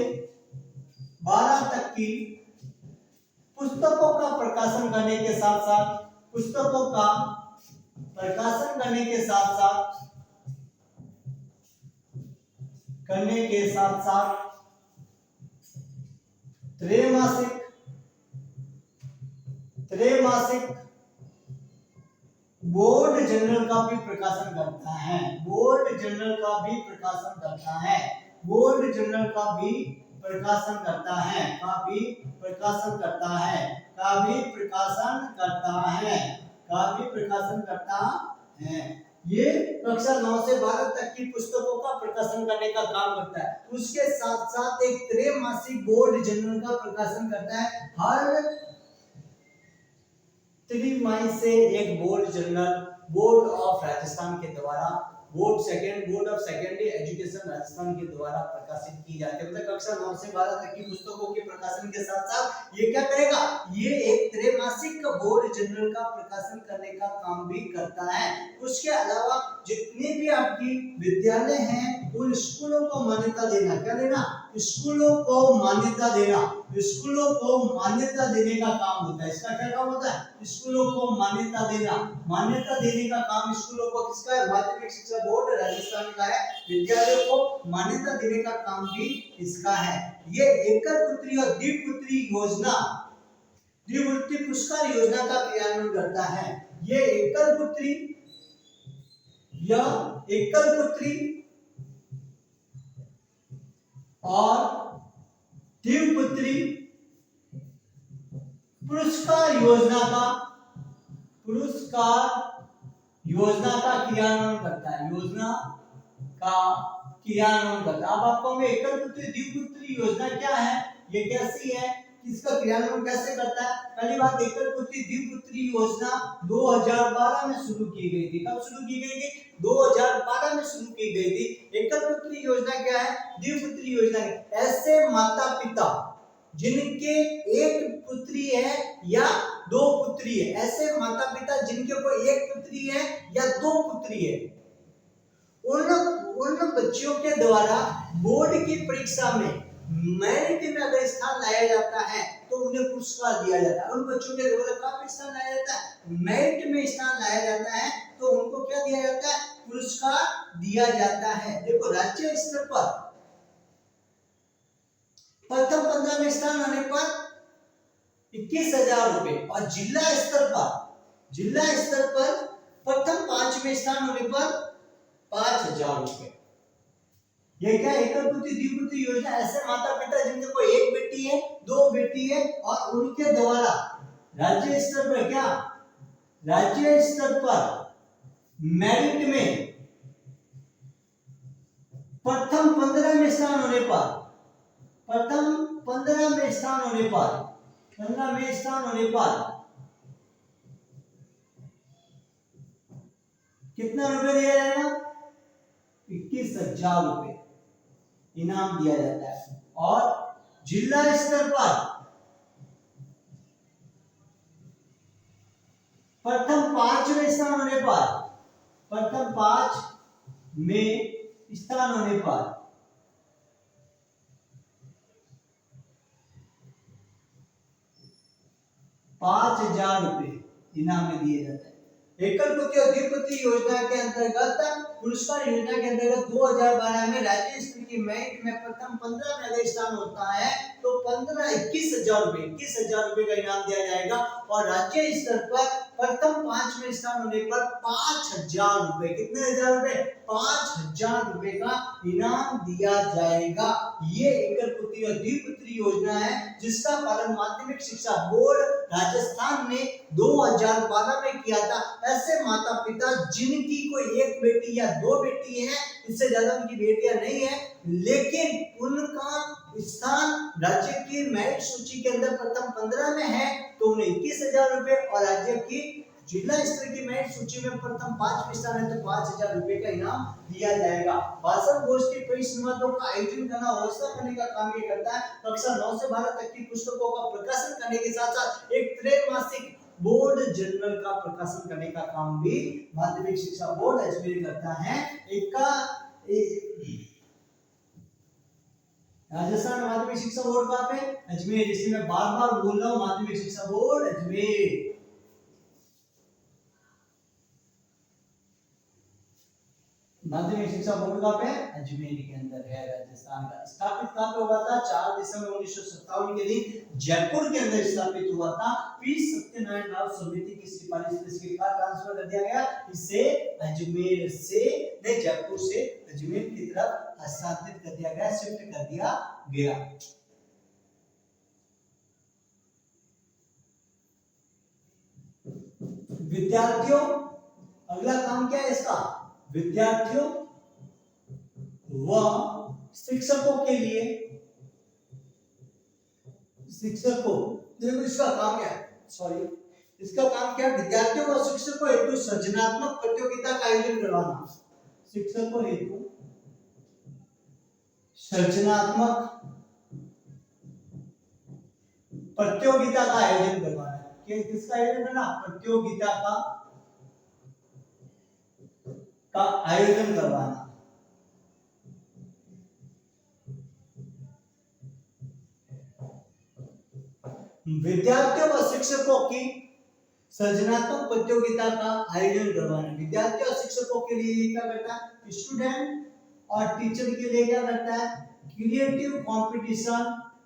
S1: 12 तक की पुस्तकों का प्रकाशन करने के साथ साथ पुस्तकों का प्रकाशन करने के साथ साथ त्रैमासिक बोर्ड जर्नल का भी प्रकाशन करता है। बोर्ड जर्नल का भी प्रकाशन करता है। बोर्ड जर्नल का भी प्रकाशन करता है। का भी प्रकाशन करता है। का भी प्रकाशन करता है। का भी प्रकाशन करता है। ये कक्षा 9 से 12 तक की पुस्तकों का प्रकाशन करने का काम करता है। उसके साथ साथ एक त्रैमासिक बोर्ड जर्नल का प्रकाशन करता है। हर त्रिमाही से एक board journal board of Rajasthan के द्वारा board of secondary education Rajasthan के द्वारा प्रकाशित की जाती है। मतलब कक्षा 9 से 12 तक की पुस्तकों के प्रकाशन के साथ साथ ये क्या करेगा, ये एक त्रैमासिक बोर्ड जर्नल का प्रकाशन करने का काम भी करता है। उसके अलावा जितने भी आपकी विद्यालय हैं उन स्कूलों को मान्यता देना, क्या देना, स्कूलों को मान्यता देना, स्कूलों को मान्यता देने का काम होता है। इसका क्या काम होता है, स्कूलों को मान्यता देना। मान्यता देने का काम स्कूलों को किसका है, माध्यमिक शिक्षा बोर्ड राजस्थान का है। विद्यालयों को मान्यता देने का काम भी इसका है। ये एकल पुत्री और द्विपुत्री योजना, द्विवृत्ति पुरस्कार योजना का क्रियान्वयन करता है। ये एकल पुत्री या एकल पुत्री और द्विपुत्री पुरस्कार योजना का क्रियान्वयन करता है, योजना का क्रियान्वयन करता है। अब आपको मैं एकल पुत्री द्विपुत्री योजना क्या है, ये कैसी है, इसका क्रियान्वयन कैसे करता है। पहली बात, एकल पुत्री द्विपुत्री योजना 2012 में शुरू की गई थी। कब शुरू की गई थी, 2012 में शुरू की गई थी। एकल पुत्री योजना क्या है, द्विपुत्री योजना ऐसे माता पिता जिनके एक पुत्री है या दो पुत्री है, ऐसे माता पिता जिनके कोई एक पुत्री है या दो पुत्री है, उन बच्चों के द्वारा बोर्ड की परीक्षा में मेरिट में अगर स्थान लाया जाता है तो उन्हें पुरस्कार दिया जाता है। उन बच्चों के द्वारा कहाँ स्थान लाया जाता है, मेरिट में स्थान लाया जाता है तो उनको क्या दिया जाता है, पुरस्कार दिया जाता है। देखो, राज्य स्तर पर प्रथम 15 में स्थान आने पर 21,000 रुपए और जिला स्तर पर प्रथम 5 में स्थान होने पर 5,000 रुपए। ये क्या, एकल पुत्री द्विपुत्री योजना ऐसे माता पिता जिनके कोई एक बेटी है, दो बेटी है और उनके द्वारा राज्य स्तर पर क्या, राज्य स्तर पर मेरिट में प्रथम 15 में स्थान होने पर, प्रथम 15 में स्थान होने पर, 15 में स्थान होने पर कितना रुपए दिया जाएगा, 21,000 रुपए इनाम दिया जाता है। और जिला स्तर पर प्रथम 5 में स्थान होने पर, प्रथम 5 में स्थान होने पर 5,000 रुपए इनाम में दिए जाते हैं। एकल पुत्री और द्विपुत्री योजना के अंतर्गत पुरस्कार योजना के अंतर्गत 2012 में राज्य स्तर की मेरिट में प्रथम 15 में अगर स्थान होता है तो 21,000 रुपए का इनाम दिया जाएगा। और राज्य स्तर पर प्रथम 5 में स्थान होने पर 5,000 रुपए, कितने हजार रुपए, 5,000 रुपए का इनाम दिया जाएगा। ये एकल पुत्री और द्विपुत्री योजना है जिसका पालन माध्यमिक शिक्षा बोर्ड राजस्थान ने 2012 में किया था। ऐसे माता पिता जिनकी कोई एक बेटी या दो बेटी है, इससे ज्यादा उनकी बेटियां नहीं है, लेकिन उनका स्थान राज्य की मेरिट सूची के अंदर प्रथम 15 में है तो उन्हें 21,000 रुपए और राज्य की जिला स्तर की मेरिट सूची में प्रथम 5 में स्थान है तो 5,000 रुपए का इनाम दिया जाएगा। भाषण गोष्ठी परिसंवादों का आयोजन करना, व्यवस्था करने का काम ये करता है। कक्षा 9 से 12 तक की पुस्तकों का प्रकाशन करने के साथ साथ एक त्रैमासिक बोर्ड जर्नल का प्रकाशन करने का काम भी माध्यमिक शिक्षा बोर्ड अजमेर करता है। राजस्थान माध्यमिक शिक्षा बोर्ड कहाँ पे, अजमेर। इसलिए मैं बार बार बोल रहा हूँ माध्यमिक शिक्षा बोर्ड अजमेर। माध्यमिक शिक्षा बोर्ड कहाँ पे, अजमेर के अंदर है, राजस्थान का। स्थापित कहाँ पे हुआ था, 4 दिसंबर 1957 के दिन जयपुर के अंदर स्थापित हुआ था। पी सत्यनारायण राव समिति की सिफारिश से इसके का ट्रांसफर कर दिया गया, इसे अजमेर से नहीं जयपुर से अजमेर की तरफ हस्तांतरित कर दिया गया, शिफ्ट कर दिया गया। विद्यार्थियों अगला काम क्या है इसका, विद्यार्थियों व शिक्षकों के लिए, शिक्षकों, देखो इसका काम क्या है, सॉरी, इसका काम क्या है, विद्यार्थियों व शिक्षकों हेतु सृजनात्मक प्रतियोगिता का आयोजन करवाना, शिक्षकों हेतु सृजनात्मक प्रतियोगिता का आयोजन करवाना है। किसका आयोजन करना, प्रतियोगिता का आयोजन करवाना। विद्यार्थियों व शिक्षकों की सृजनात्मक प्रतियोगिता का आयोजन करवाना। विद्यार्थियों और शिक्षकों के लिए क्या करता है, स्टूडेंट और टीचर के लिए क्या करता है, क्रिएटिव कंपटीशन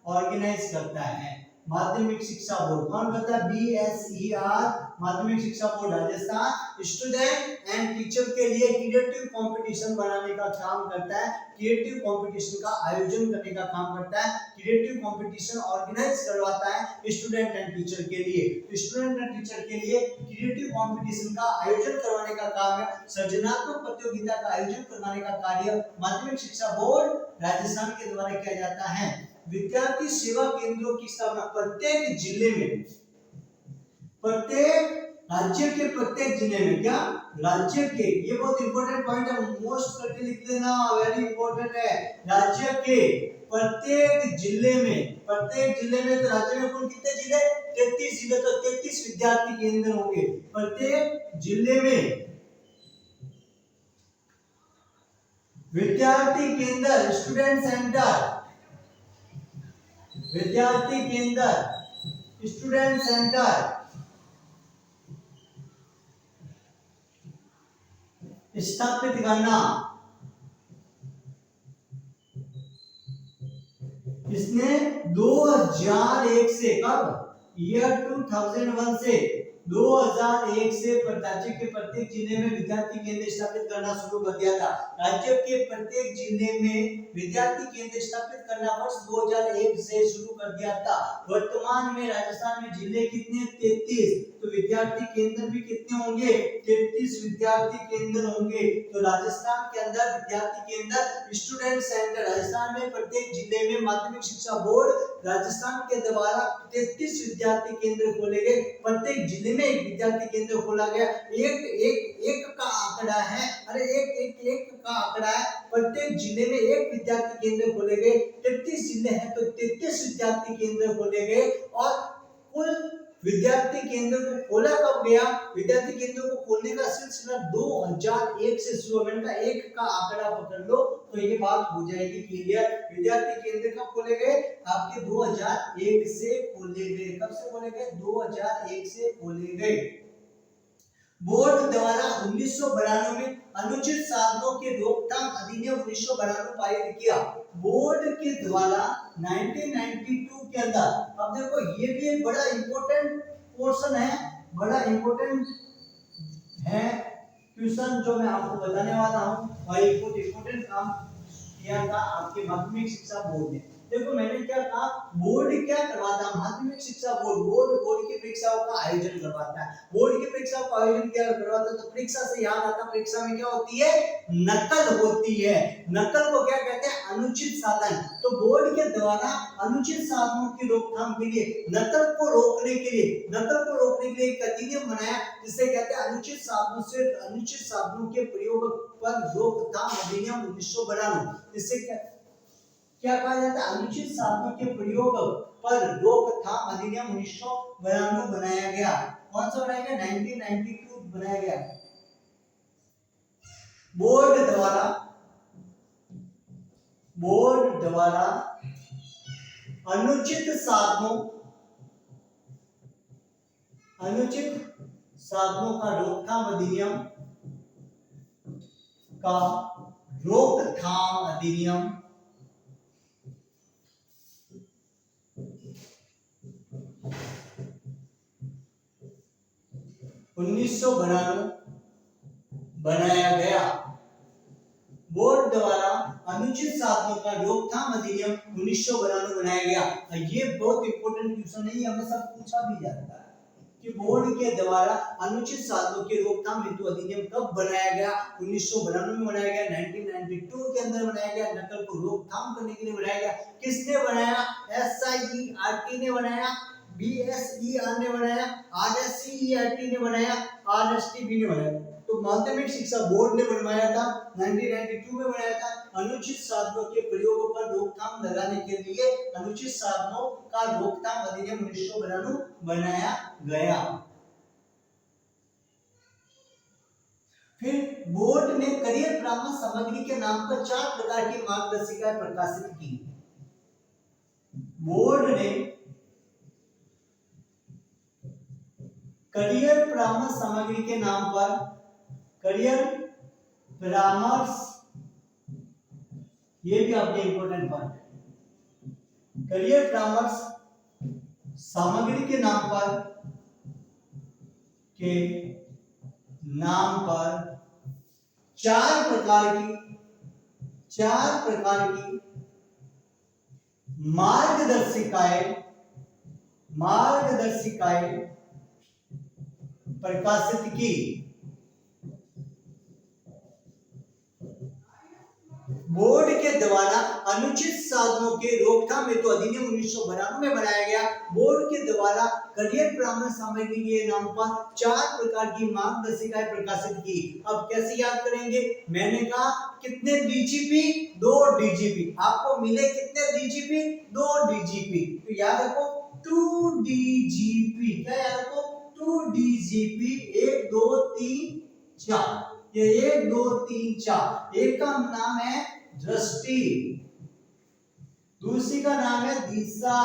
S1: ऑर्गेनाइज करता है। माध्यमिक शिक्षा बोर्ड कौन करता है, BSER माध्यमिक शिक्षा board Rajasthan student and teacher के लिए क्रिएटिव कंपटीशन बनाने का काम करता है, क्रिएटिव कंपटीशन का आयोजन करने का काम करता है, क्रिएटिव कंपटीशन ऑर्गेनाइज करवाता है स्टूडेंट एंड टीचर के लिए। स्टूडेंट एंड टीचर के लिए क्रिएटिव कंपटीशन का आयोजन करवाने का काम है, सृजनात्मक प्रतियोगिता का आयोजन करवाने का कार्य माध्यमिक शिक्षा बोर्ड राजस्थान के द्वारा किया जाता है। विद्यार्थी सेवा केंद्रों की स्थापना प्रत्येक जिले में, प्रत्येक राज्य के प्रत्येक जिले में, क्या राज्य के, ये बहुत इंपॉर्टेंट पॉइंट है, मोस्ट करके लिख लेना, वेरी इंपॉर्टेंट है। राज्य के प्रत्येक जिले में, प्रत्येक जिले में, तो राज्य में कुल कितने जिले, 33 जिले, तो 33 विद्यार्थी केंद्र होंगे प्रत्येक जिले में। विद्यार्थी केंद्र, स्टूडेंट सेंटर, विद्यार्थी केंद्र, स्टूडेंट सेंटर स्थापित करना। इसने 2001 से, कब, ईयर 2001 से 2001 से राज्य के प्रत्येक जिले में विद्यार्थी केंद्र स्थापित करना शुरू कर दिया था। राज्य के प्रत्येक जिले में विद्यार्थी केंद्र स्थापित करना वर्ष 2001 से शुरू कर दिया था। वर्तमान में राजस्थान में जिले कितने, 33, तो विद्यार्थी केंद्र भी कितने होंगे, 33 विद्यार्थी केंद्र होंगे। तो राजस्थान के अंदर विद्यार्थी केंद्र, स्टूडेंट सेंटर, राजस्थान में प्रत्येक जिले में माध्यमिक शिक्षा बोर्ड राजस्थान के द्वारा 33 विद्यार्थी केंद्र खोले गए। प्रत्येक जिले में एक विद्यार्थी केंद्र खोला गया। एक का आंकड़ा है, अरे एक का आंकड़ा है, प्रत्येक जिले में एक विद्यार्थी केंद्र खोले गए। 33 जिले हैं तो 33 विद्यार्थी केंद्र खोले गए। और कुल विद्यार्थी केंद्र को खोला कब गया, विद्यार्थी केंद्र को खोलने का सिलसिला 2001 से शुरू। मैंने कहा एक का आंकड़ा पकड़ लो तो ये बात हो जाएगी क्लियर। विद्यार्थी केंद्र कब खोले गए, आपके 2001 से खोले गए। कब से खोले गए, 2001 से खोले गए। बोर्ड द्वारा 1992 में अनुचित साधनों के रोकथाम अधिनियम 1992 पारित किया। बोर्ड के द्वारा 1992 के अंदर, अब देखो ये भी एक बड़ा इंपॉर्टेंट पोर्शन है, बड़ा इंपॉर्टेंट है क्वेश्चन जो मैं आपको बताने वाला हूँ। और एक बहुत इंपॉर्टेंट काम किया था आपके माध्यमिक शिक्षा बोर्ड ने। देखो मैंने क्या कहा, बोर्ड क्या करवाता है, माध्यमिक शिक्षा बोर्ड की परीक्षाओं का आयोजन करवाता है। बोर्ड की परीक्षाओं का आयोजन क्या करवाता है, तो परीक्षा से याद आता, परीक्षा में क्या होती है, नकल होती है। नकल को क्या कहते हैं, अनुचित साधन। तो बोर्ड के द्वारा अनुचित साधनों की रोकथाम के लिए, नकल को रोकने के लिए एक अधिनियम बनाया जिसे कहते हैं अनुचित साधनों के प्रयोग पर रोकथाम अधिनियम 1992। इससे क्या कहा जाता है, अनुचित साधनों के प्रयोग पर रोकथाम अधिनियम 1992 बनाया गया। कौन सा बनाया गया, 1992 बनाया गया। बोर्ड द्वारा अनुचित साधनों का रोकथाम अधिनियम 1992 बनाया गया। बोर्ड द्वारा अनुचित साधनों का रोकथाम अधिनियम 1992 बनाया गया। ये बहुत इंपॉर्टेंट क्वेश्चन है, ये हमेशा पूछा भी जाता है। कि बोर्ड के द्वारा अनुचित साधनों के रोकथाम हेतु अधिनियम कब बनाया गया? 1992 में बनाया गया, 1992 के अंदर बनाया गया। नकल को रोकथाम करने के लिए बनाया गया। किसने बनाया? SIERT ने बनाया, BSER ने बनाया, RSCERT ने बनाया, RSTB ने बनाया। तो माध्यमिक शिक्षा बोर्ड ने बनवाया था, 1992 में बनाया था। अनुचित साधनों के प्रयोग पर रोकथाम लगाने के लिए अनुचित साधनों का रोकथाम अधिनियम 1992 बनाया गया। फिर बोर्ड ने करियर परामर्श सामग्री के नाम पर 4 प्रकार की मार्गदर्शिकाएं प्रकाशित की। बोर्ड ने करियर परामर्श सामग्री के नाम पर करियर परामर्श, ये भी आपके इंपॉर्टेंट पॉइंट है। करियर परामर्श सामग्री के नाम पर 4 प्रकार की मार्गदर्शिकाएं प्रकाशित की। बोर्ड के द्वारा अनुचित साधनों के रोकथाम हेतु अधिनियम 1992 में बनाया गया। बोर्ड के द्वारा करियर परामर्श सामग्री के नाम पर 4 प्रकार की मार्गदर्शिकाएं प्रकाशित की। अब कैसे याद करेंगे? मैंने कहा कितने डीजीपी? 2 डीजीपी। आपको मिले कितने डीजीपी? 2 डीजीपी। तो याद रखो 2 डीजीपी। क्या याद रखो? 2 डीजीपी। 1 2 3 4। ये 1 2 3 4। एक का नाम है दृष्टि, दूसरी का नाम है दिशा,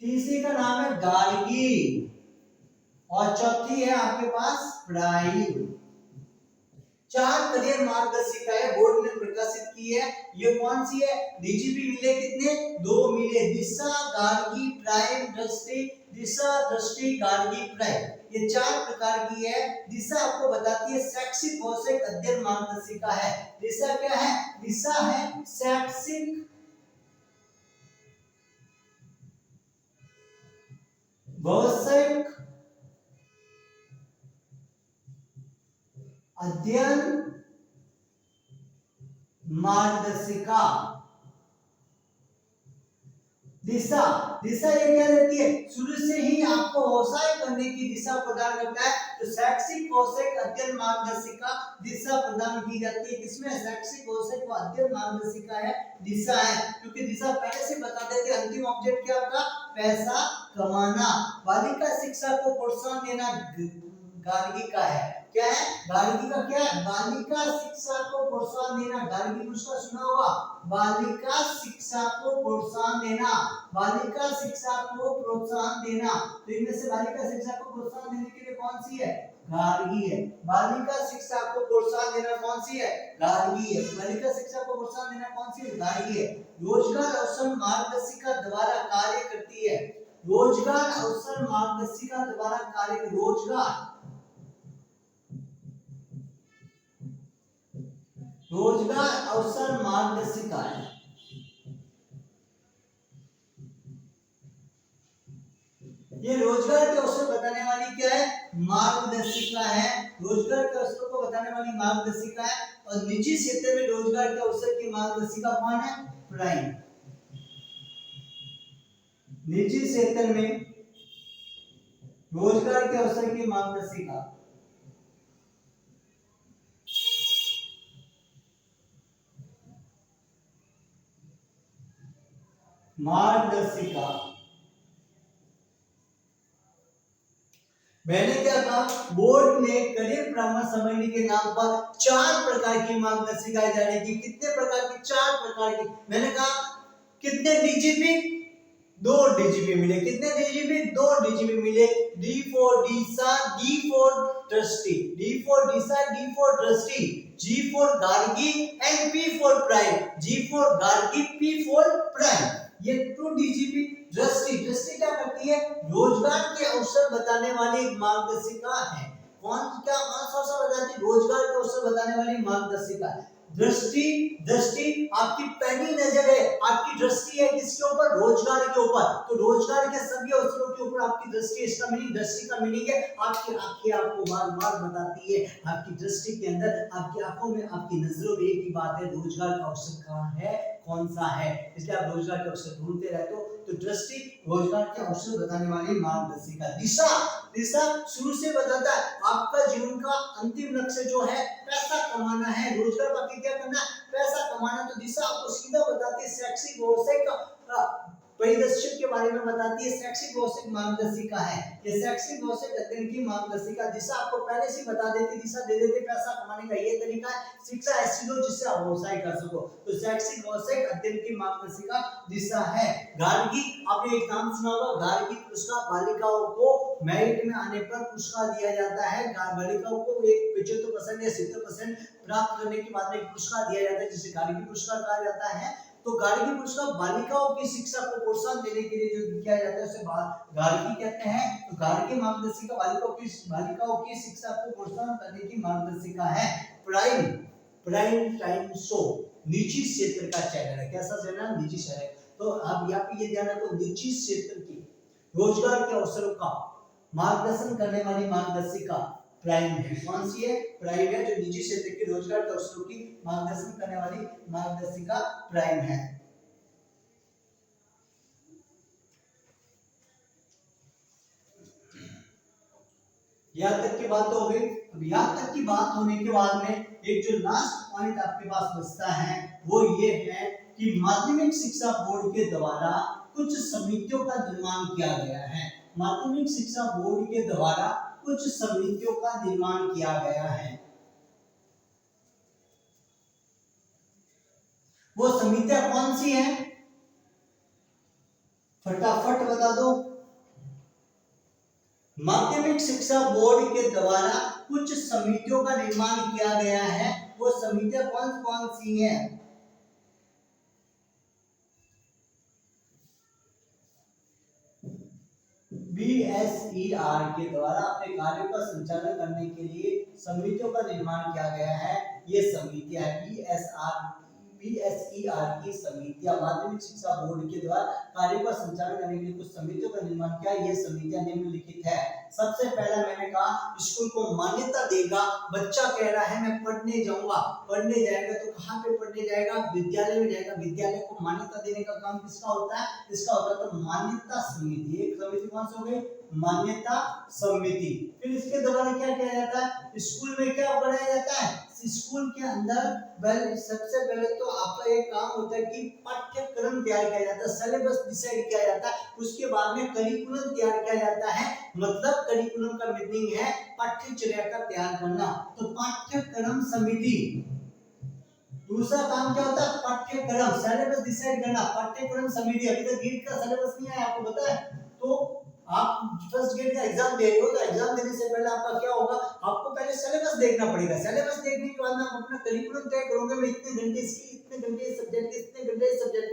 S1: तीसरी का नाम है गार्गी और चौथी है आपके पास प्राइम। 4 करियर मार्गदर्शिकाएं बोर्ड ने प्रकाशित की है। ये कौन सी है? डीजीपी मिले कितने? 2 मिले। दिशा, गार्गी, प्राइम, दृष्टि। दिशा, दृष्टि, गार्गी, प्राइम, ये 4 प्रकार की है। दिशा आपको बताती है शैक्षिक कौशल अध्ययन मार्गदर्शिका है। दिशा क्या है? दिशा है शैक्षिक कौशल अध्ययन मार्गदर्शिका। दिशा ये क्या देती है? शुरू से ही आपको व्यवसाय करने की दिशा प्रदान करता है। तो शैक्षिक कौशल अध्ययन मार्गदर्शिका दिशा प्रदान की जाती है। किसमें? शैक्षिक कौशल को अध्ययन मार्गदर्शिका है, दिशा है। क्योंकि दिशा पहले से बता देते अंतिम ऑब्जेक्ट क्या होगा? पैसा कमाना। बालिका शिक्षा को प्रोत्साहन देना गार्गी का है। क्या है? गार्गी का क्या है? बालिका शिक्षा को प्रोत्साहन देना। गार्गी उसका सुना होगा, बालिका शिक्षा को प्रोत्साहन देना। बालिका शिक्षा को प्रोत्साहन देना। तो इनमें से बालिका शिक्षा को प्रोत्साहन देने के लिए कौन सी है? गार्गी है। बालिका शिक्षा को प्रोत्साहन देना कौन सी है? गार्गी है। बालिका शिक्षा को प्रोत्साहन देना कौन सी है? गार्गी है। रोजगार अवसर मार्गदर्शिका द्वारा कार्य करती है। रोजगार अवसर मार्गदर्शिका द्वारा कार्य, रोजगार अवसर मार्गदर्शिका है। ये रोजगार के अवसर बताने वाली क्या है? मार्गदर्शिका है। रोजगार के अवसर को बताने वाली मार्गदर्शिका है। और निजी क्षेत्र में रोजगार के अवसर की मार्गदर्शिका कौन है? प्राइम। निजी क्षेत्र में रोजगार के अवसर की मार्गदर्शिका मैंने क्या कहा? बोर्ड ने करियर परामर्श सामग्री के नाम पर 4 प्रकार की मार्गदर्शिकाएं जारी की। कितने प्रकार की? 4 प्रकार की। मैंने कहा कितने डीजीपी? 2 डीजीपी मिले। कितने डीजीपी? 2 डीजीपी मिले। D for Disha, D for दृष्टि, D for Disha, D for दृष्टि, G for Gargi and P for prime. G for Gargi, P for prime. ये 2 डीजीपी। दृष्टि क्या करती है? रोजगार के अवसर बताने वाली एक मार्गदर्शिका है। कौन सा अवसर बताती है? रोजगार के अवसर बताने वाली मार्गदर्शिका है। दृष्टि दृष्टि आपकी पहली नजर है, आपकी दृष्टि है किसके ऊपर? रोजगार के ऊपर। तो रोजगार के सभी अवसरों के ऊपर आपकी दृष्टि, इसका मीनिंग, दृष्टि का मीनिंग है आपकी आंखें आपको बार बार बताती है, आपकी दृष्टि के अंदर, आपकी आंखों में, आपकी नजरों में एक ही बात है, रोजगार का अवसर कहाँ है, कौन सा है। इसलिए आप रोजगार के अवसर ढूंढते रहते हो। तो दृष्टि रोजगार के अवसर बताने वाली मार्गदर्शिका। दिशा, दिशा शुरू से बताता है आपका जीवन का अंतिम लक्ष्य जो है पैसा कमाना है, रोजगार बाकी क्या करना, पैसा कमाना। तो दिशा आपको सीधा बताती है शैक्षिक व्यवसाय परिदृश्य के बारे में बताती है, शैक्षिक व्यवसायिक मार्गदर्शिका है ये, शैक्षिक व्यवसायिक अध्ययन की मार्गदर्शिका। दिशा आपको पहले से बता देती, दिशा दे देते, पैसा कमाने का ये तरीका है, शिक्षा ऐसी लो जिससे आप व्यवसाय कर सको। तो शैक्षिक व्यवसायिक अध्ययन की मार्गदर्शिका दिशा है। गार्गी, आपने एक नाम सुना होगा, गार्गी पुरस्कार बालिकाओं को मेरिट में आने पर पुरस्कार दिया जाता है। बालिकाओं को एक 75% या 70% प्राप्त करने के बाद में पुरस्कार दिया जाता है जिसे गार्गी पुरस्कार कहा जाता है। तो गार्गी पुरस्कार बालिकाओं की शिक्षा को प्रोत्साहन देने के लिए जो किया जाता है उसे गार्गी कहते हैं। तो गार्गी मार्गदर्शिका बालिकाओं की शिक्षा को प्रोत्साहन करने की मार्गदर्शिका है। प्राइम प्राइम टाइम शो, निजी क्षेत्र का चैनल है। कैसा चैनल? निजी चैनल। तो अब यहाँ पे ये ध्यान रखो, निजी क्षेत्र की रोजगार के अवसरों का मार्गदर्शन करने वाली मार्गदर्शिका प्राइम है। कौन सी है? प्राइम है, जो निजी क्षेत्र के रोजगार के अवसरों की मार्गदर्शन करने वाली मार्गदर्शिका प्राइम है। यहाँ तक की बात हो गई। अब यहाँ तक की बात होने के बाद में एक जो लास्ट पॉइंट आपके पास बचता है वो ये है कि माध्यमिक शिक्षा बोर्ड के द्वारा कुछ समितियों का निर्माण किया गया है। माध्यमिक शिक्षा बोर्ड के द्वारा कुछ समितियों का निर्माण किया गया है। वो समितियां कौन सी हैं? फटाफट बता दो। माध्यमिक शिक्षा बोर्ड के द्वारा कुछ समितियों का निर्माण किया गया है। वो समितियां कौन कौन सी हैं? BSER के द्वारा अपने कार्यों का संचालन करने के लिए समितियों का निर्माण किया गया है। ये समितियां BSER की समितियां माध्यमिक शिक्षा बोर्ड के द्वारा कार्यों का संचालन करने के लिए कुछ समितियों का निर्माण किया। ये समितियां निम्नलिखित है। सबसे पहला मैंने कहा स्कूल को मान्यता देगा। बच्चा कह रहा है मैं पढ़ने जाऊंगा, पढ़ने जाएगा तो कहाँ पे पढ़ने जाएगा? विद्यालय में जाएगा। विद्यालय को मान्यता देने का काम किसका होता है? इसका होता है। तो मान्यता समिति, एक समिति कौन सी हो गई? मान्यता समिति। फिर इसके द्वारा क्या किया जाता है? स्कूल में क्या पढ़ाया जाता है? स्कूल के अंदर सबसे पहले तो आपका एक काम होता है कि पाठ्यक्रम तैयार किया जाता है, सिलेबस डिसाइड किया जाता है। उसके बाद में करिकुलम तैयार किया जाता है। मतलब करिकुलम का मीनिंग है पाठ्यचर्या का तैयार करना। तो पाठ्यक्रम समिति। दूसरा काम क्या होता है? पाठ्यक्रम, सिलेबस डिसाइड करना। पाठ्यक्रम समिति। अभी तक नीट का सिलेबस नहीं आया, आपको पता है? तो आप फर्स्ट ग्रेड का एग्जाम दे रहे हो तो एग्जाम देने से पहले आपका क्या होगा? आपको पहले सिलेबस देखना पड़ेगा। सिलेबस देखने के बाद में आप अपना करिकुलम तय करोगे। मैं इतने घंटे इसकी, इतने घंटे इस सब्जेक्ट के, इतने घंटे इस सब्जेक्ट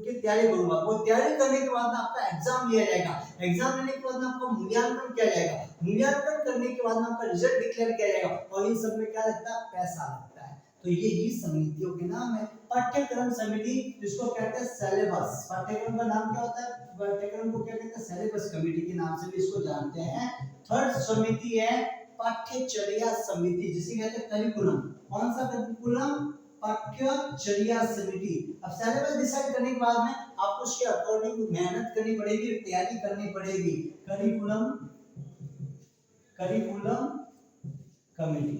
S1: की तैयारी करूंगा। वो तैयारी करने के बाद में आपका एग्जाम लिया जाएगा। एग्जाम लेने के बाद में आपका मूल्यांकन किया जाएगा। मूल्यांकन करने के बाद में आपका रिजल्ट डिक्लेयर किया जाएगा। और इन सब में क्या लगता है? पैसा लगता है। तो यही समितियों के नाम है। पाठ्यक्रम समिति, जिसको कहते हैं सिलेबस। पाठ्यक्रम का नाम क्या होता है? पाठ्यक्रम को क्या कहते हैं? सिलेबस कमेटी के नाम से भी इसको जानते हैं। थर्ड समिति है पाठ्यचर्या समिति, जिसे कहते हैं करिकुलम। कौन सा करिकुलम? पाठ्यचर्या समिति। अब सिलेबस डिसाइड करने के बाद में आपको उसके अकॉर्डिंग मेहनत करनी पड़ेगी, तैयारी करनी पड़ेगी। Curriculum committee.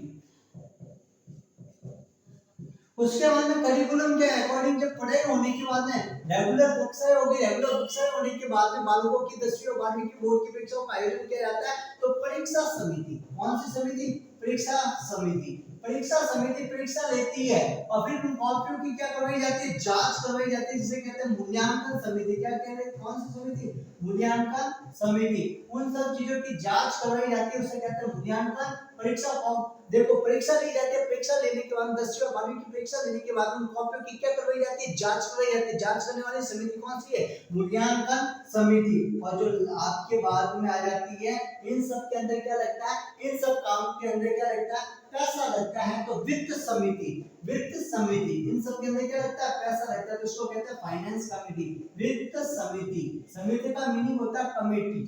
S1: उसके बाद में करिकुलम के अकॉर्डिंग जब पढ़ाई होने के बाद में रेगुलर कक्षाएं होगी। रेगुलर कक्षाएं होने के बाद में बालकों की 10वीं और 12वीं की बोर्ड की परीक्षाओं का आयोजन किया जाता है। तो परीक्षा समिति। कौन सी समिति? परीक्षा समिति। परीक्षा समिति परीक्षा लेती है और फिर उन कॉपियों की क्या करवाई जाती है? जांच करवाई जाती है, जिसे कहते हैं मूल्यांकन समिति। क्या कहते हैं? कौन सी समिति? मूल्यांकन समिति। उन सब चीजों की जांच करवाई जाती है, उसे कहते हैं मूल्यांकन परीक्षा फॉर्म देखो परीक्षा ली जाती है, परीक्षा लेने के बाद 10वीं और 12वीं की परीक्षा लेने के बाद उन कॉपियों की क्या करवाई जाती है, जांच करवाई जाती है। जांच करने वाली समिति कौन सी है, मूल्यांकन समिति। और जो आपके बाद में आ जाती है, इन सब के अंदर क्या लगता है, इन सब काम के अंदर क्या लगता है, पैसा लगता है, तो वित्त समिति, वित्त समिति, इन सब के अंदर क्या लगता है, पैसा लगता है, तो इसको कहते हैं फाइनेंस कमेटी, वित्त समिति। समिति का मीनिंग होता है कमेटी।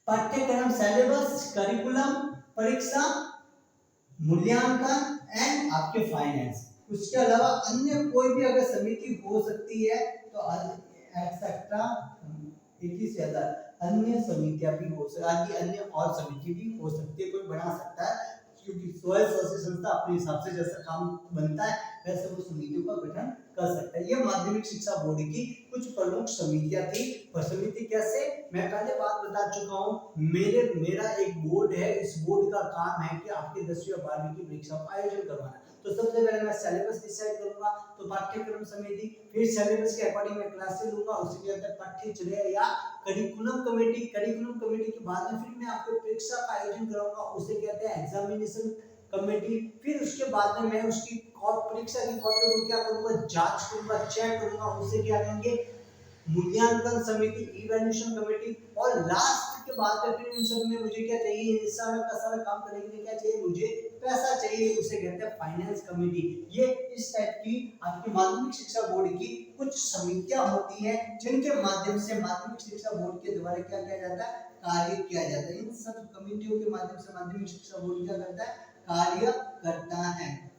S1: पाठ्यक्रम, सिलेबस, करिकुलम, परीक्षा, मूल्यांकन एंड आपके फाइनेंस। उसके अलावा अन्य कोई भी अगर समिति हो सकती है तो एक्सेट्रा, एक ही से ज्यादा अन्य समितियां भी हो सकती है, अन्य और समिति भी हो सकती है, कोई बना सकता है, क्योंकि स्वयं शासित संस्था अपने हिसाब से जैसा काम बनता है वैसे वो समितियों का गठन कर सकता है। ये माध्यमिक शिक्षा बोर्ड की कुछ प्रमुख समितियां थी। और समिति कैसे, मैं पहले बात बता चुका हूँ, मेरा एक बोर्ड है, इस बोर्ड का काम है कि आपके 10वीं और 12वीं की परीक्षा का आयोजन करवाना। तो सबसे पहले मैं सिलेबस डिसाइड करूंगा, तो पाठ्यक्रम समिति, फिर सिलेबस के अकॉर्डिंग मैं क्लासेस लूंगा, उसके अंदर पाठ्यचर्या या करिकुलम कमेटी, करिकुलम कमेटी के बाद में फिर मैं आपको परीक्षा का आयोजन कराऊंगा, उसे कहते हैं एग्जामिनेशन कमेटी। फिर उसके बाद में मैं उसकी परीक्षा की कॉपी को क्या करूंगा, जांच करूंगा, चेक करूंगा, उसे क्या कहेंगे, मूल्यांकन समिति, इवैल्यूएशन कमेटी। और लास्ट के बाद में फिर इन सब में मुझे क्या चाहिए, इन सारा काम करने के लिए क्या चाहिए, मुझे पैसा चाहिए, उसे कहते हैं फाइनेंस कमेटी। ये इस टाइप की आपकी माध्यमिक शिक्षा बोर्ड की कुछ समितियां होती हैं, जिनके माध्यम से माध्यमिक शिक्षा बोर्ड के द्वारा क्या किया जाता है, कार्य किया जाता है। इन सब कमेटियों के माध्यम से माध्यमिक शिक्षा बोर्ड क्या करता है, कार्य करता है।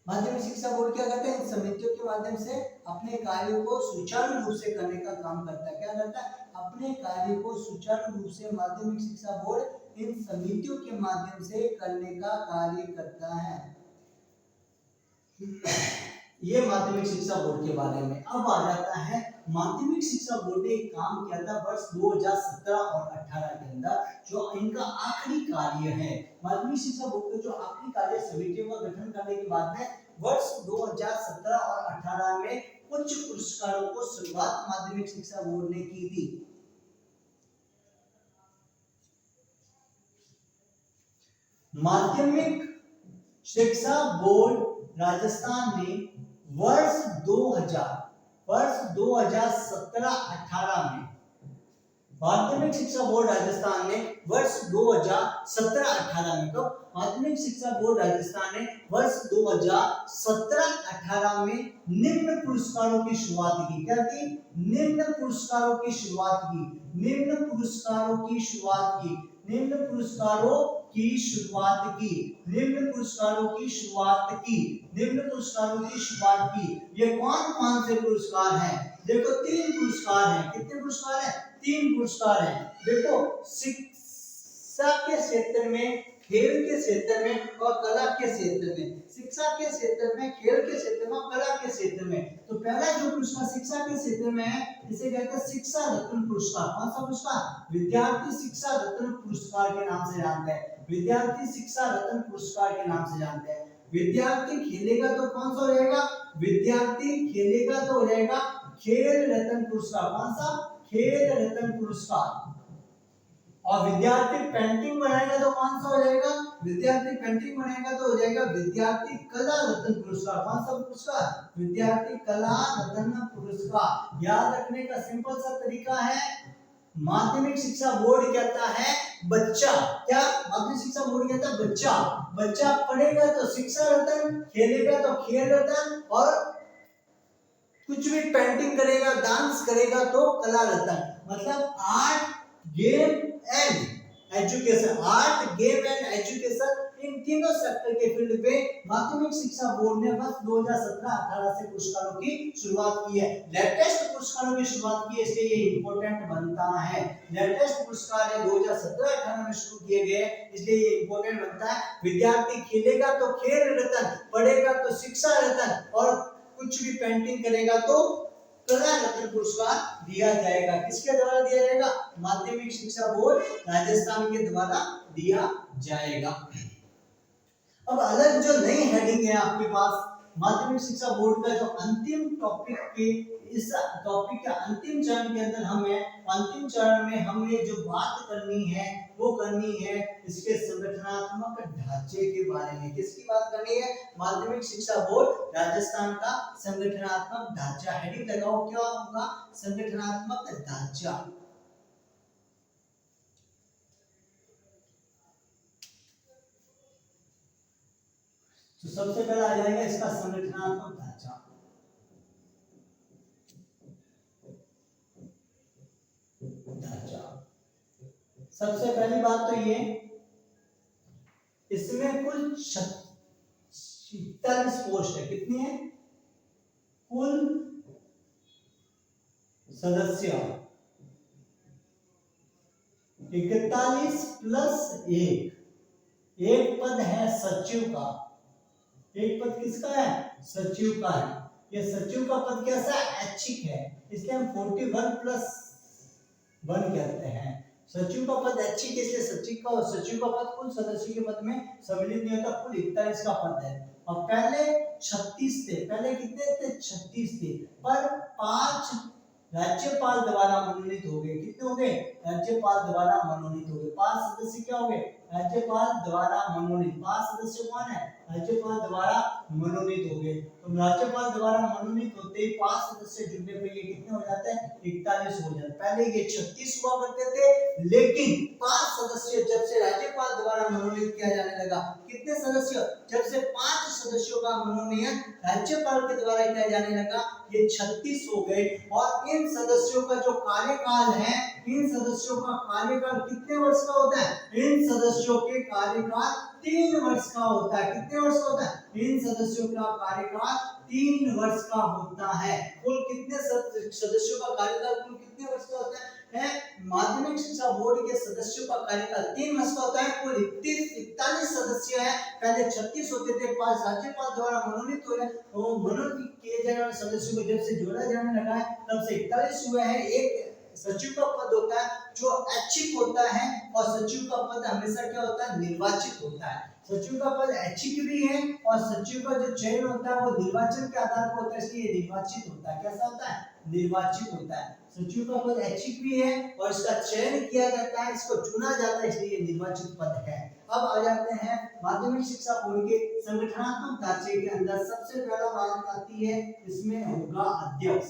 S1: माध्यमिक शिक्षा बोर्ड क्या करता है, इन समितियों के माध्यम से अपने कार्यों को सुचारू रूप से करने का काम करता है। क्या करता है, अपने कार्य को सुचारू रूप से माध्यमिक शिक्षा बोर्ड इन समितियों के माध्यम से करने का कार्य करता है। ये माध्यमिक शिक्षा बोर्ड के बारे में। अब आ जाता है माध्यमिक शिक्षा बोर्ड ने एक काम किया था वर्ष 2017 और 18 के अंदर, जो इनका आखिरी कार्य है। माध्यमिक शिक्षा बोर्ड का जो आखिरी कार्य समितियों का गठन करने के बाद में वर्ष 2017 और 18 में कुछ पुरस्कारों को शुरुआत माध्यमिक शिक्षा बोर्ड ने की थी। माध्यमिक शिक्षा बोर्ड राजस्थान ने वर्ष 2017-18 में, माध्यमिक शिक्षा बोर्ड राजस्थान ने वर्ष 2017-18 में, तो माध्यमिक शिक्षा बोर्ड राजस्थान ने वर्ष 2017-18 में निम्न पुरस्कारों की शुरुआत की। क्या की, निम्न पुरस्कारों की शुरुआत की, निम्न पुरस्कारों की शुरुआत की, निम्न पुरस्कारों की शुरुआत की, निम्न पुरस्कारों की शुरुआत की, निम्न पुरस्कारों की शुरुआत की। ये कौन कौन से पुरस्कार हैं, देखो 3 पुरस्कार हैं। कितने पुरस्कार हैं, 3 पुरस्कार हैं। देखो शिक्षा के क्षेत्र में, खेल के क्षेत्र में और कला के क्षेत्र में। शिक्षा के क्षेत्र में, खेल के क्षेत्र में और कला के क्षेत्र में। तो पहला जो पुरस्कार शिक्षा के क्षेत्र में है, इसे कहते हैं शिक्षा रत्न पुरस्कार। कौन सा पुरस्कार, विद्यार्थी शिक्षा रत्न पुरस्कार के नाम से जानते हैं, विद्यार्थी शिक्षा रत्न पुरस्कार के नाम से जानते हैं। विद्यार्थी खेलेगा तो कौन सा हो जाएगा, विद्यार्थी खेलेगा तो हो जाएगा खेल रत्न पुरस्कार। कौन सा, खेल रत्न पुरस्कार। और विद्यार्थी पेंटिंग बनाएगा तो कौन सा हो जाएगा, विद्यार्थी पेंटिंग बनाएगा तो हो जाएगा विद्यार्थी कला रत्न पुरस्कार। कौन सा पुरस्कार, विद्यार्थी कला रत्न पुरस्कार। याद रखने का सिंपल सा तरीका है, माध्यमिक शिक्षा बोर्ड कहता है बच्चा, क्या माध्यमिक शिक्षा बोर्ड कहता है बच्चा, बच्चा पढ़ेगा तो शिक्षा रत्न, खेलेगा तो खेल रत्न, और कुछ भी पेंटिंग करेगा, डांस करेगा तो कला रत्न। मतलब art, game and education, art, game and education, इन तीनों सेक्टर के फील्ड पे माध्यमिक शिक्षा बोर्ड ने वर्ष 2017-18 से पुरस्कारों की शुरुआत की है। लेटेस्ट पुरस्कारों की शुरुआत की है, इसलिए ये इंपॉर्टेंट बनता है। लेटेस्ट पुरस्कार है 2017-18 में शुरू किए गए, इसलिए ये इंपॉर्टेंट बनता है। विद्यार्थी खेलेगा तो खेल रत्न, पढ़ेगा तो शिक्षा रत्न, और कुछ भी पेंटिंग करेगा तो कला रत्न पुरस्कार दिया जाएगा। किसके द्वारा दिया जाएगा, माध्यमिक शिक्षा बोर्ड राजस्थान के द्वारा दिया जाएगा। अब अलग जो नई हेडिंग है आपके पास, माध्यमिक शिक्षा बोर्ड का जो अंतिम टॉपिक के इस टॉपिक के अंतिम चरण के अंदर अंतिम चरण में हमें जो बात करनी है वो करनी है इसके संगठनात्मक ढांचे के बारे में। किसकी बात करनी है? माध्यमिक शिक्षा बोर्ड राजस्थान का संगठनात्मक ढांचा। हेडिंग लगाओ, क्या होगा? संगठनात्मक ढांचा। तो सबसे पहला आ जाएगा इसका संगठनात्मक ढांचा। सबसे पहली बात तो ये, इसमें कुल 46 पोस्ट है। कितनी है? कुल सदस्य 41 प्लस 1 पद है सचिव का। एक पद किसका है? सचिव का है। ये सचिव का पद कैसा है? ऐच्छिक है, इसलिए हम 41 प्लस 1 कहते हैं। सचिव का पद ऐच्छिक है, इसलिए सचिव का पद कुल सदस्यों के पद में सम्मिलित नहीं होता। कुल 41 का पद है और पहले 36 थे। पहले कितने थे? 36 थे, पर 5 राज्यपाल द्वारा मनोनीत हो गए। कितने हो गए? राज्यपाल द्वारा मनोनीत हो गए। 5 सदस्य क्या हो गए? राज्यपाल द्वारा मनोनीत। 5 सदस्य कौन है? राज्यपाल द्वारा मनोनीत हो गए। तो राज्यपाल द्वारा मनोनीत होते ही 5 सदस्य जुड़ने पर ये कितने हो जाते हैं? 41 हो जाते हैं। पहले ये 36 हुआ करते थे, लेकिन 5 सदस्य जब से राज्यपाल द्वारा मनोनीत किया जाने लगा। कितने सदस्य? जब से 5 सदस्यों का मनोनयन राज्यपाल के द्वारा किया जाने लगा, ये 36 हो गए। और इन सदस्यों का जो कार्यकाल है, इन सदस्यों का कार्यकाल कितने वर्ष का होता है? इन सदस्यों के कार्यकाल 3 वर्ष का होता है। कितने वर्ष का होता है? इन सदस्यों का कार्यकाल 3 वर्ष का होता है। कुल कितने सदस्यों का कार्यकाल कुल कितने वर्ष का होता है? माध्यमिक शिक्षा बोर्ड के सदस्यों का कार्यकाल 3 वर्ष का होता है। कुल 41 सदस्य है। पहले 36 होते थे, 5 राज्यपाल द्वारा मनोनीत हो गए। तो मनोनीत किए जाने वाले सदस्यों को जब से जोड़ा जाने लगा है, तब से 41 हुए हैं। एक सचिव का पद होता है जो ऐच्छिक होता है, और सचिव का पद हमेशा क्या होता है? निर्वाचित होता है। सचिव का पद ऐच्छिक भी है और सचिव का जो चयन होता है वो निर्वाचन के आधार पर होता है, इसलिए निर्वाचित होता है। कैसा होता है? निर्वाचित होता है। सचिव का पद ऐच्छिक भी है और इसका चयन किया जाता है, इसको चुना जाता है, इसलिए निर्वाचित पद है। अब आ जाते हैं माध्यमिक शिक्षा बोर्ड के संगठनात्मक ढांचे के अंदर। सबसे पहला बात आती है, इसमें होगा अध्यक्ष।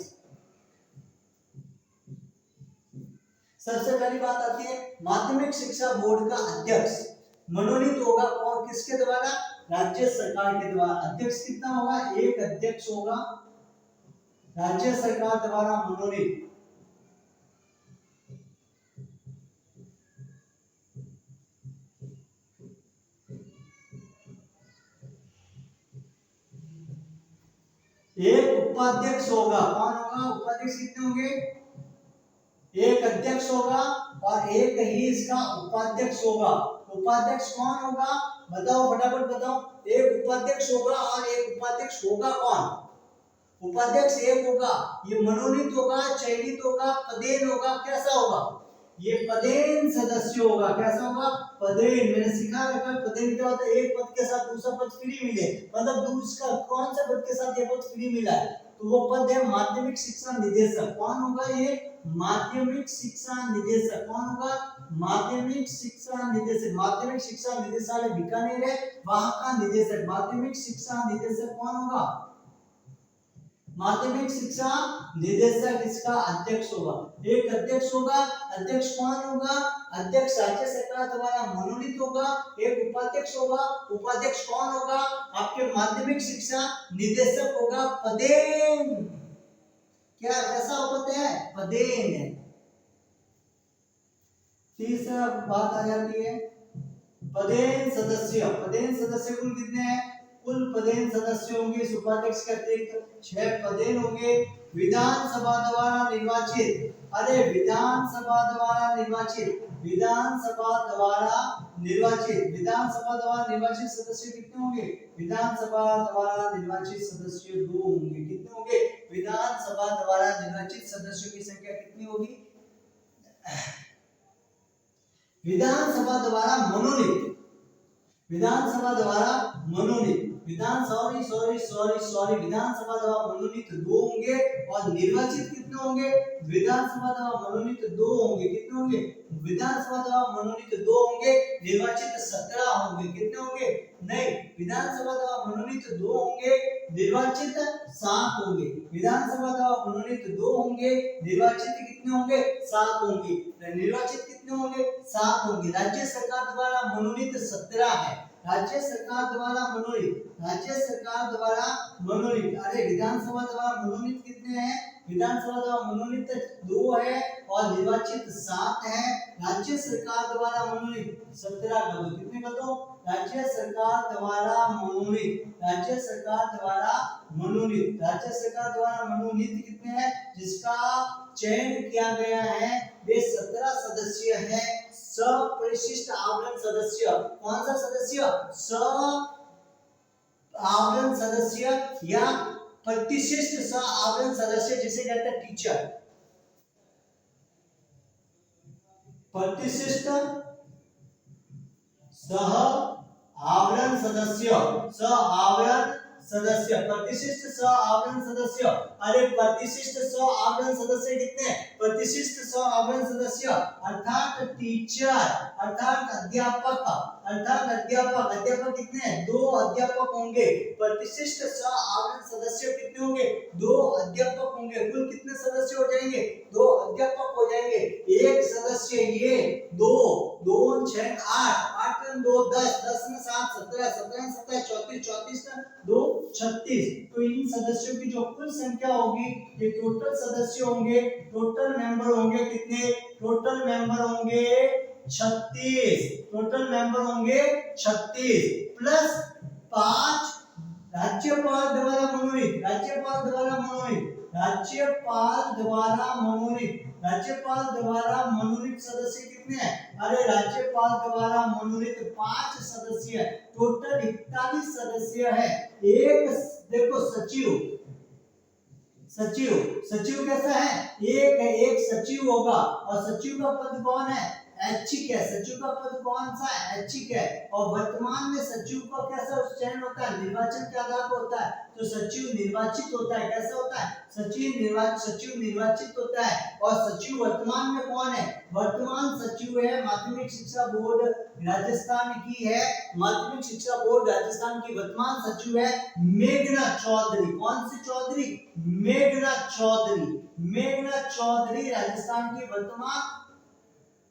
S1: सबसे पहली बात आती है माध्यमिक शिक्षा बोर्ड का अध्यक्ष मनोनीत होगा कौन? किसके द्वारा? राज्य सरकार के द्वारा। अध्यक्ष कितना होगा? एक अध्यक्ष होगा, राज्य सरकार द्वारा मनोनीत। एक उपाध्यक्ष होगा। कौन होगा? उपाध्यक्ष कितने होंगे? एक अध्यक्ष होगा और एक ही इसका उपाध्यक्ष होगा। उपाध्यक्ष कौन होगा? बताओ, फटाफट बताओ। एक उपाध्यक्ष होगा और एक उपाध्यक्ष होगा कौन? उपाध्यक्ष एक होगा, ये मनोनीत होगा, चयनित होगा, पदेन होगा। कैसा होगा? ये पदेन सदस्य होगा। कैसा होगा? पदेन। मैंने सिखा रखा है पदेन क्या होता है? एक पद के साथ दूसरा पद फ्री मिले, मतलब दूसरा कौन सा पद के साथ ये पद फ्री मिला है, तो वो पद है माध्यमिक शिक्षा निदेशक। कौन होगा ये? माध्यमिक शिक्षा निदेशक। कौन होगा? माध्यमिक शिक्षा निदेशक। माध्यमिक शिक्षा निदेशालय बीकानेर है, वहां का निदेशक। माध्यमिक शिक्षा निदेशक कौन होगा? माध्यमिक शिक्षा निदेशक इसका अध्यक्ष होगा। एक अध्यक्ष होगा। अध्यक्ष कौन होगा? अध्यक्ष राज्य सरकार द्वारा मनोनीत होगा। एक उपाध्यक्ष होगा। उपाध्यक्ष कौन होगा? आपके माध्यमिक शिक्षा निदेशक होगा, पदेन। क्या कैसा पद है? पदेन। तीसरा बात आ जाती है पदेन सदस्य। पदेन सदस्य कुल कितने हैं? कुल पदेन सदस्य होंगे इस उपाध्यक्ष के अतिरिक्त 6 पदेन होंगे। विधानसभा द्वारा निर्वाचित। अरे विधानसभा द्वारा निर्वाचित, विधानसभा द्वारा निर्वाचित, विधानसभा द्वारा निर्वाचित सदस्य कितने होंगे? विधानसभा द्वारा निर्वाचित सदस्य 2 होंगे। कितने होंगे? विधानसभा द्वारा निर्वाचित सदस्यों की संख्या कितनी होगी? विधानसभा द्वारा मनोनीत, विधानसभा द्वारा मनोनीत विधानसभा द्वारा मनोनीत 2 होंगे और निर्वाचित कितने होंगे? विधानसभा द्वारा मनोनीत 2 होंगे, कितने होंगे? विधानसभा द्वारा मनोनीत 2 होंगे, निर्वाचित 17 होंगे, कितने होंगे? नहीं, विधानसभा द्वारा मनोनीत 2 होंगे, निर्वाचित 7 होंगे। विधानसभा द्वारा मनोनीत 2 होंगे, निर्वाचित कितने होंगे? 7 होंगे। निर्वाचित कितने होंगे? 7 होंगे। राज्य सरकार द्वारा मनोनीत 17 है। राज्य सरकार द्वारा मनोनीत अरे विधानसभा द्वारा मनोनीत कितने हैं? विधानसभा द्वारा मनोनीत 2 है और निर्वाचित 7 है। राज्य सरकार द्वारा मनोनीत 17 कर दो, कितने कर दो? राज्य सरकार द्वारा मनोनीत कितने हैं? जिसका चयन किया गया है वे 17 सदस्य है। सपरिशिष्ट आवरण सदस्य, कौन सा सदस्य? आवरण सदस्य या प्रतिशिष्ट आवरण सदस्य जिसे कहते हैं टीचर। प्रतिशिष्ट सह आवरण सदस्य, प्रतिशिष्ट सह आवरण सदस्य। अरे प्रतिशिष्ट सह आवरण सदस्य कितने? प्रतिशिष्ट सह आवरण सदस्य अर्थात टीचर, अर्थात अध्यापक कितने हैं? 2 अध्यापक होंगे। प्रतिशिष्ट सह आवरण सदस्य कितने होंगे? 2 अध्यापक होंगे। कुल कितने सदस्य हो जाएंगे? 2 अध्यापक हो जाएंगे। एक सदस्य ये 2 6 8 8 2 10 10 में 7 17 17 17 34 34 2 36। तो इन सदस्यों की जो कुल संख्या होगी ये टोटल सदस्य होंगे, टोटल मेंबर होंगे कितने? टोटल मेंबर होंगे 36। प्लस 5 राज्यपाल द्वारा मनोनीत सदस्य कितने हैं? अरे राज्यपाल द्वारा मनोनीत 5 सदस्य, टोटल 41 सदस्य है। एक देखो सचिव कैसा है? एक सचिव होगा और सचिव का पद कौन है? ऐच्छिक है। सचिव का पद कौन सा है? ऐच्छिक है। और वर्तमान में सचिव का कैसा चयन होता है? निर्वाचन के आधार पर होता है। तो सचिव निर्वाचित होता है। कैसा होता है? सचिव निर्वाचित होता है। और सचिव वर्तमान में कौन है? वर्तमान सचिव है माध्यमिक शिक्षा बोर्ड राजस्थान की है। माध्यमिक शिक्षा बोर्ड राजस्थान की वर्तमान सचिव है मेघना चौधरी। कौन सी चौधरी? मेघना चौधरी राजस्थान की वर्तमान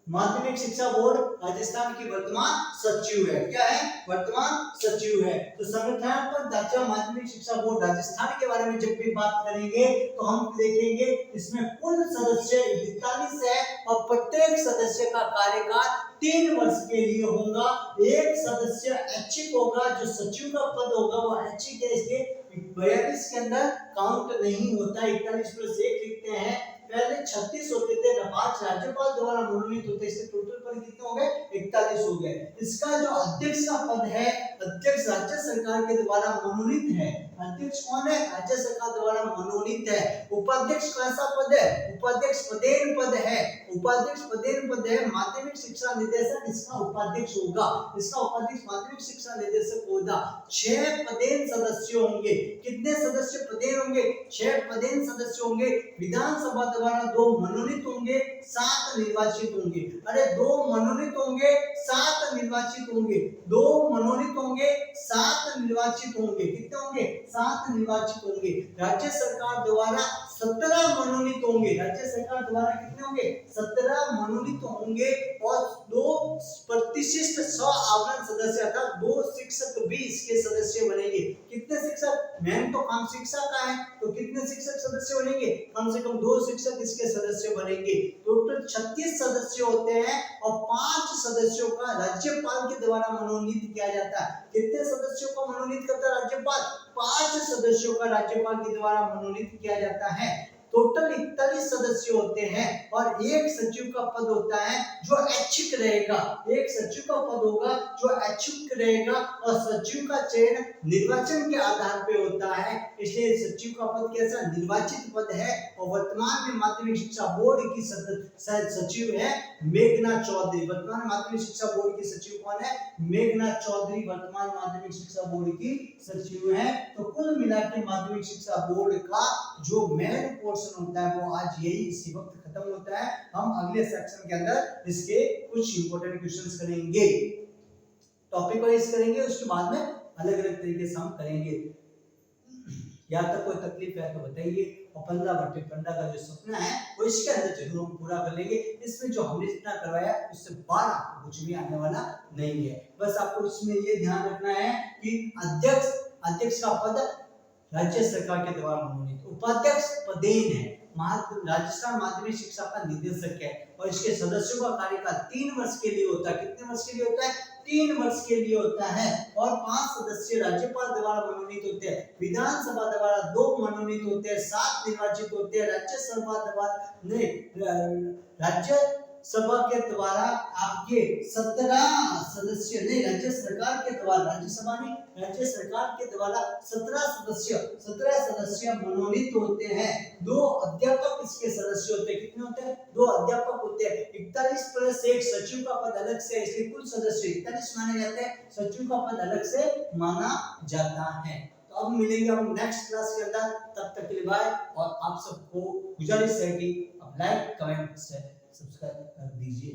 S1: माध्यमिक शिक्षा बोर्ड राजस्थान की वर्तमान सचिव है। क्या है? वर्तमान सचिव है। तो संगठनात्मक ढांचा माध्यमिक शिक्षा बोर्ड राजस्थान के बारे में जब भी बात करेंगे तो हम देखेंगे इसमें कुल सदस्य 41 है और प्रत्येक सदस्य का कार्यकाल 3 वर्ष के लिए होगा। एक सदस्य ऐच्छिक होगा, जो सचिव का पद होगा वो ऐच्छिक है, इसलिए 42 के अंदर काउंट नहीं होता। 41 प्लस 1 लिखते हैं। पहले 36 होते थे, 5 राज्यपाल द्वारा मनोनीत होते, इससे टोटल पद कितने हो गए? 41 हो गए। इसका जो अध्यक्ष का पद है, अध्यक्ष राज्य सरकार के द्वारा मनोनीत है। अध्यक्ष कौन है? राज्य सरकार द्वारा मनोनीत है। उपाध्यक्ष कैसा पद है? उपाध्यक्ष पदेन पद है। माध्यमिक शिक्षा निदेशक इसका उपाध्यक्ष होगा। माध्यमिक शिक्षा निदेशक होगा। 6 पदेन सदस्य होंगे। कितने सदस्य पदेन होंगे? 6 पदेन सदस्य होंगे। विधानसभा द्वारा 2 मनोनीत होंगे, 7 निर्वाचित होंगे। अरे 2 मनोनीत होंगे, 7 निर्वाचित होंगे। 2 मनोनीत होंगे, 7 निर्वाचित होंगे। कितने होंगे? 7 निर्वाचित होंगे। राज्य सरकार द्वारा 17 मनोनीत होंगे। राज्य सरकार द्वारा कितने होंगे? 17 मनोनीत होंगे और 2 प्रतिशिष्ट आवरण सदस्य अर्थात 2 शिक्षक भी इसके सदस्य बनेंगे। कितने शिक्षक? मेन तो काम शिक्षा का है, तो कितने शिक्षक सदस्य बनेंगे? कम से कम 2 शिक्षक इसके सदस्य बनेंगे। टोटल 36 सदस्य होते हैं और 5 सदस्यों का राज्यपाल के द्वारा मनोनीत किया जाता है। कितने सदस्यों को मनोनीत करता है राज्यपाल? 5 सदस्यों का राज्यपाल के द्वारा मनोनीत किया जाता है। टोटल 41 सदस्य होते हैं और एक सचिव का पद होता है जो ऐच्छिक रहेगा। एक सचिव का पद होगा जो ऐच्छिक रहेगा और सचिव का चयन निर्वाचन के आधार पे होता है, इसलिए सचिव का पद कैसा निर्वाचित पद है। और वर्तमान में माध्यमिक शिक्षा बोर्ड की सचिव है मेघना चौधरी। वर्तमान माध्यमिक शिक्षा बोर्ड की सचिव कौन है? मेघना चौधरी वर्तमान माध्यमिक शिक्षा बोर्ड की सचिव है। तो कुल मिलाकर माध्यमिक शिक्षा बोर्ड का जो मेन पोर्शन होता है वो आज यही इसी वक्त खत्म होता है। हम अगले सेक्शन के अंदर इसके कुछ इंपॉर्टेंट क्वेश्चंस करेंगे, टॉपिक वाइज करेंगे, उसके बाद में अलग अलग तरीके से हम करेंगे। या तक कोई तकलीफ है तो बताइए। और 15/15 का जो सपना है वो इसके अंदर जरूर हम पूरा कर लेंगे। इसमें जो हमने जितना करवाया उससे बाहर आपको कुछ भी आने वाला नहीं है। बस आपको इसमें ये ध्यान रखना है कि अध्यक्ष का पद राज्य सरकार के द्वारा मनोनीत, उपाध्यक्ष पदेन है, राजस्थान माध्यमिक शिक्षा का निदेशक है और इसके सदस्यों का कार्यकाल 3 वर्ष के लिए होता है। कितने वर्ष के लिए होता है? 3 वर्ष के लिए होता है। और 5 सदस्य राज्यपाल द्वारा मनोनीत होते हैं, विधानसभा द्वारा 2 मनोनीत होते हैं, 7 निर्वाचित होते हैं, राज्यसभा के द्वारा आपके 17 सदस्य नहीं, राज्य सरकार के द्वारा, राज्यसभा नहीं, राज्य सरकार के द्वारा 17 सदस्य मनोनीत होते हैं। 2 अध्यापक इसके सदस्य होते हैं। कितने होते हैं? 2 अध्यापक होते हैं। 41 प्लस 1 सचिव का पद अलग से, इसलिए कुल सदस्य 41 माने जाते हैं, सचिव का पद अलग से माना जाता है। तो अब मिलेंगे हम नेक्स्ट क्लास के अंदर, तब तक के लिए बाय। और आप सबको गुजारिश है कि आप लाइक कमेंट से सब्सक्राइब कर दीजिए।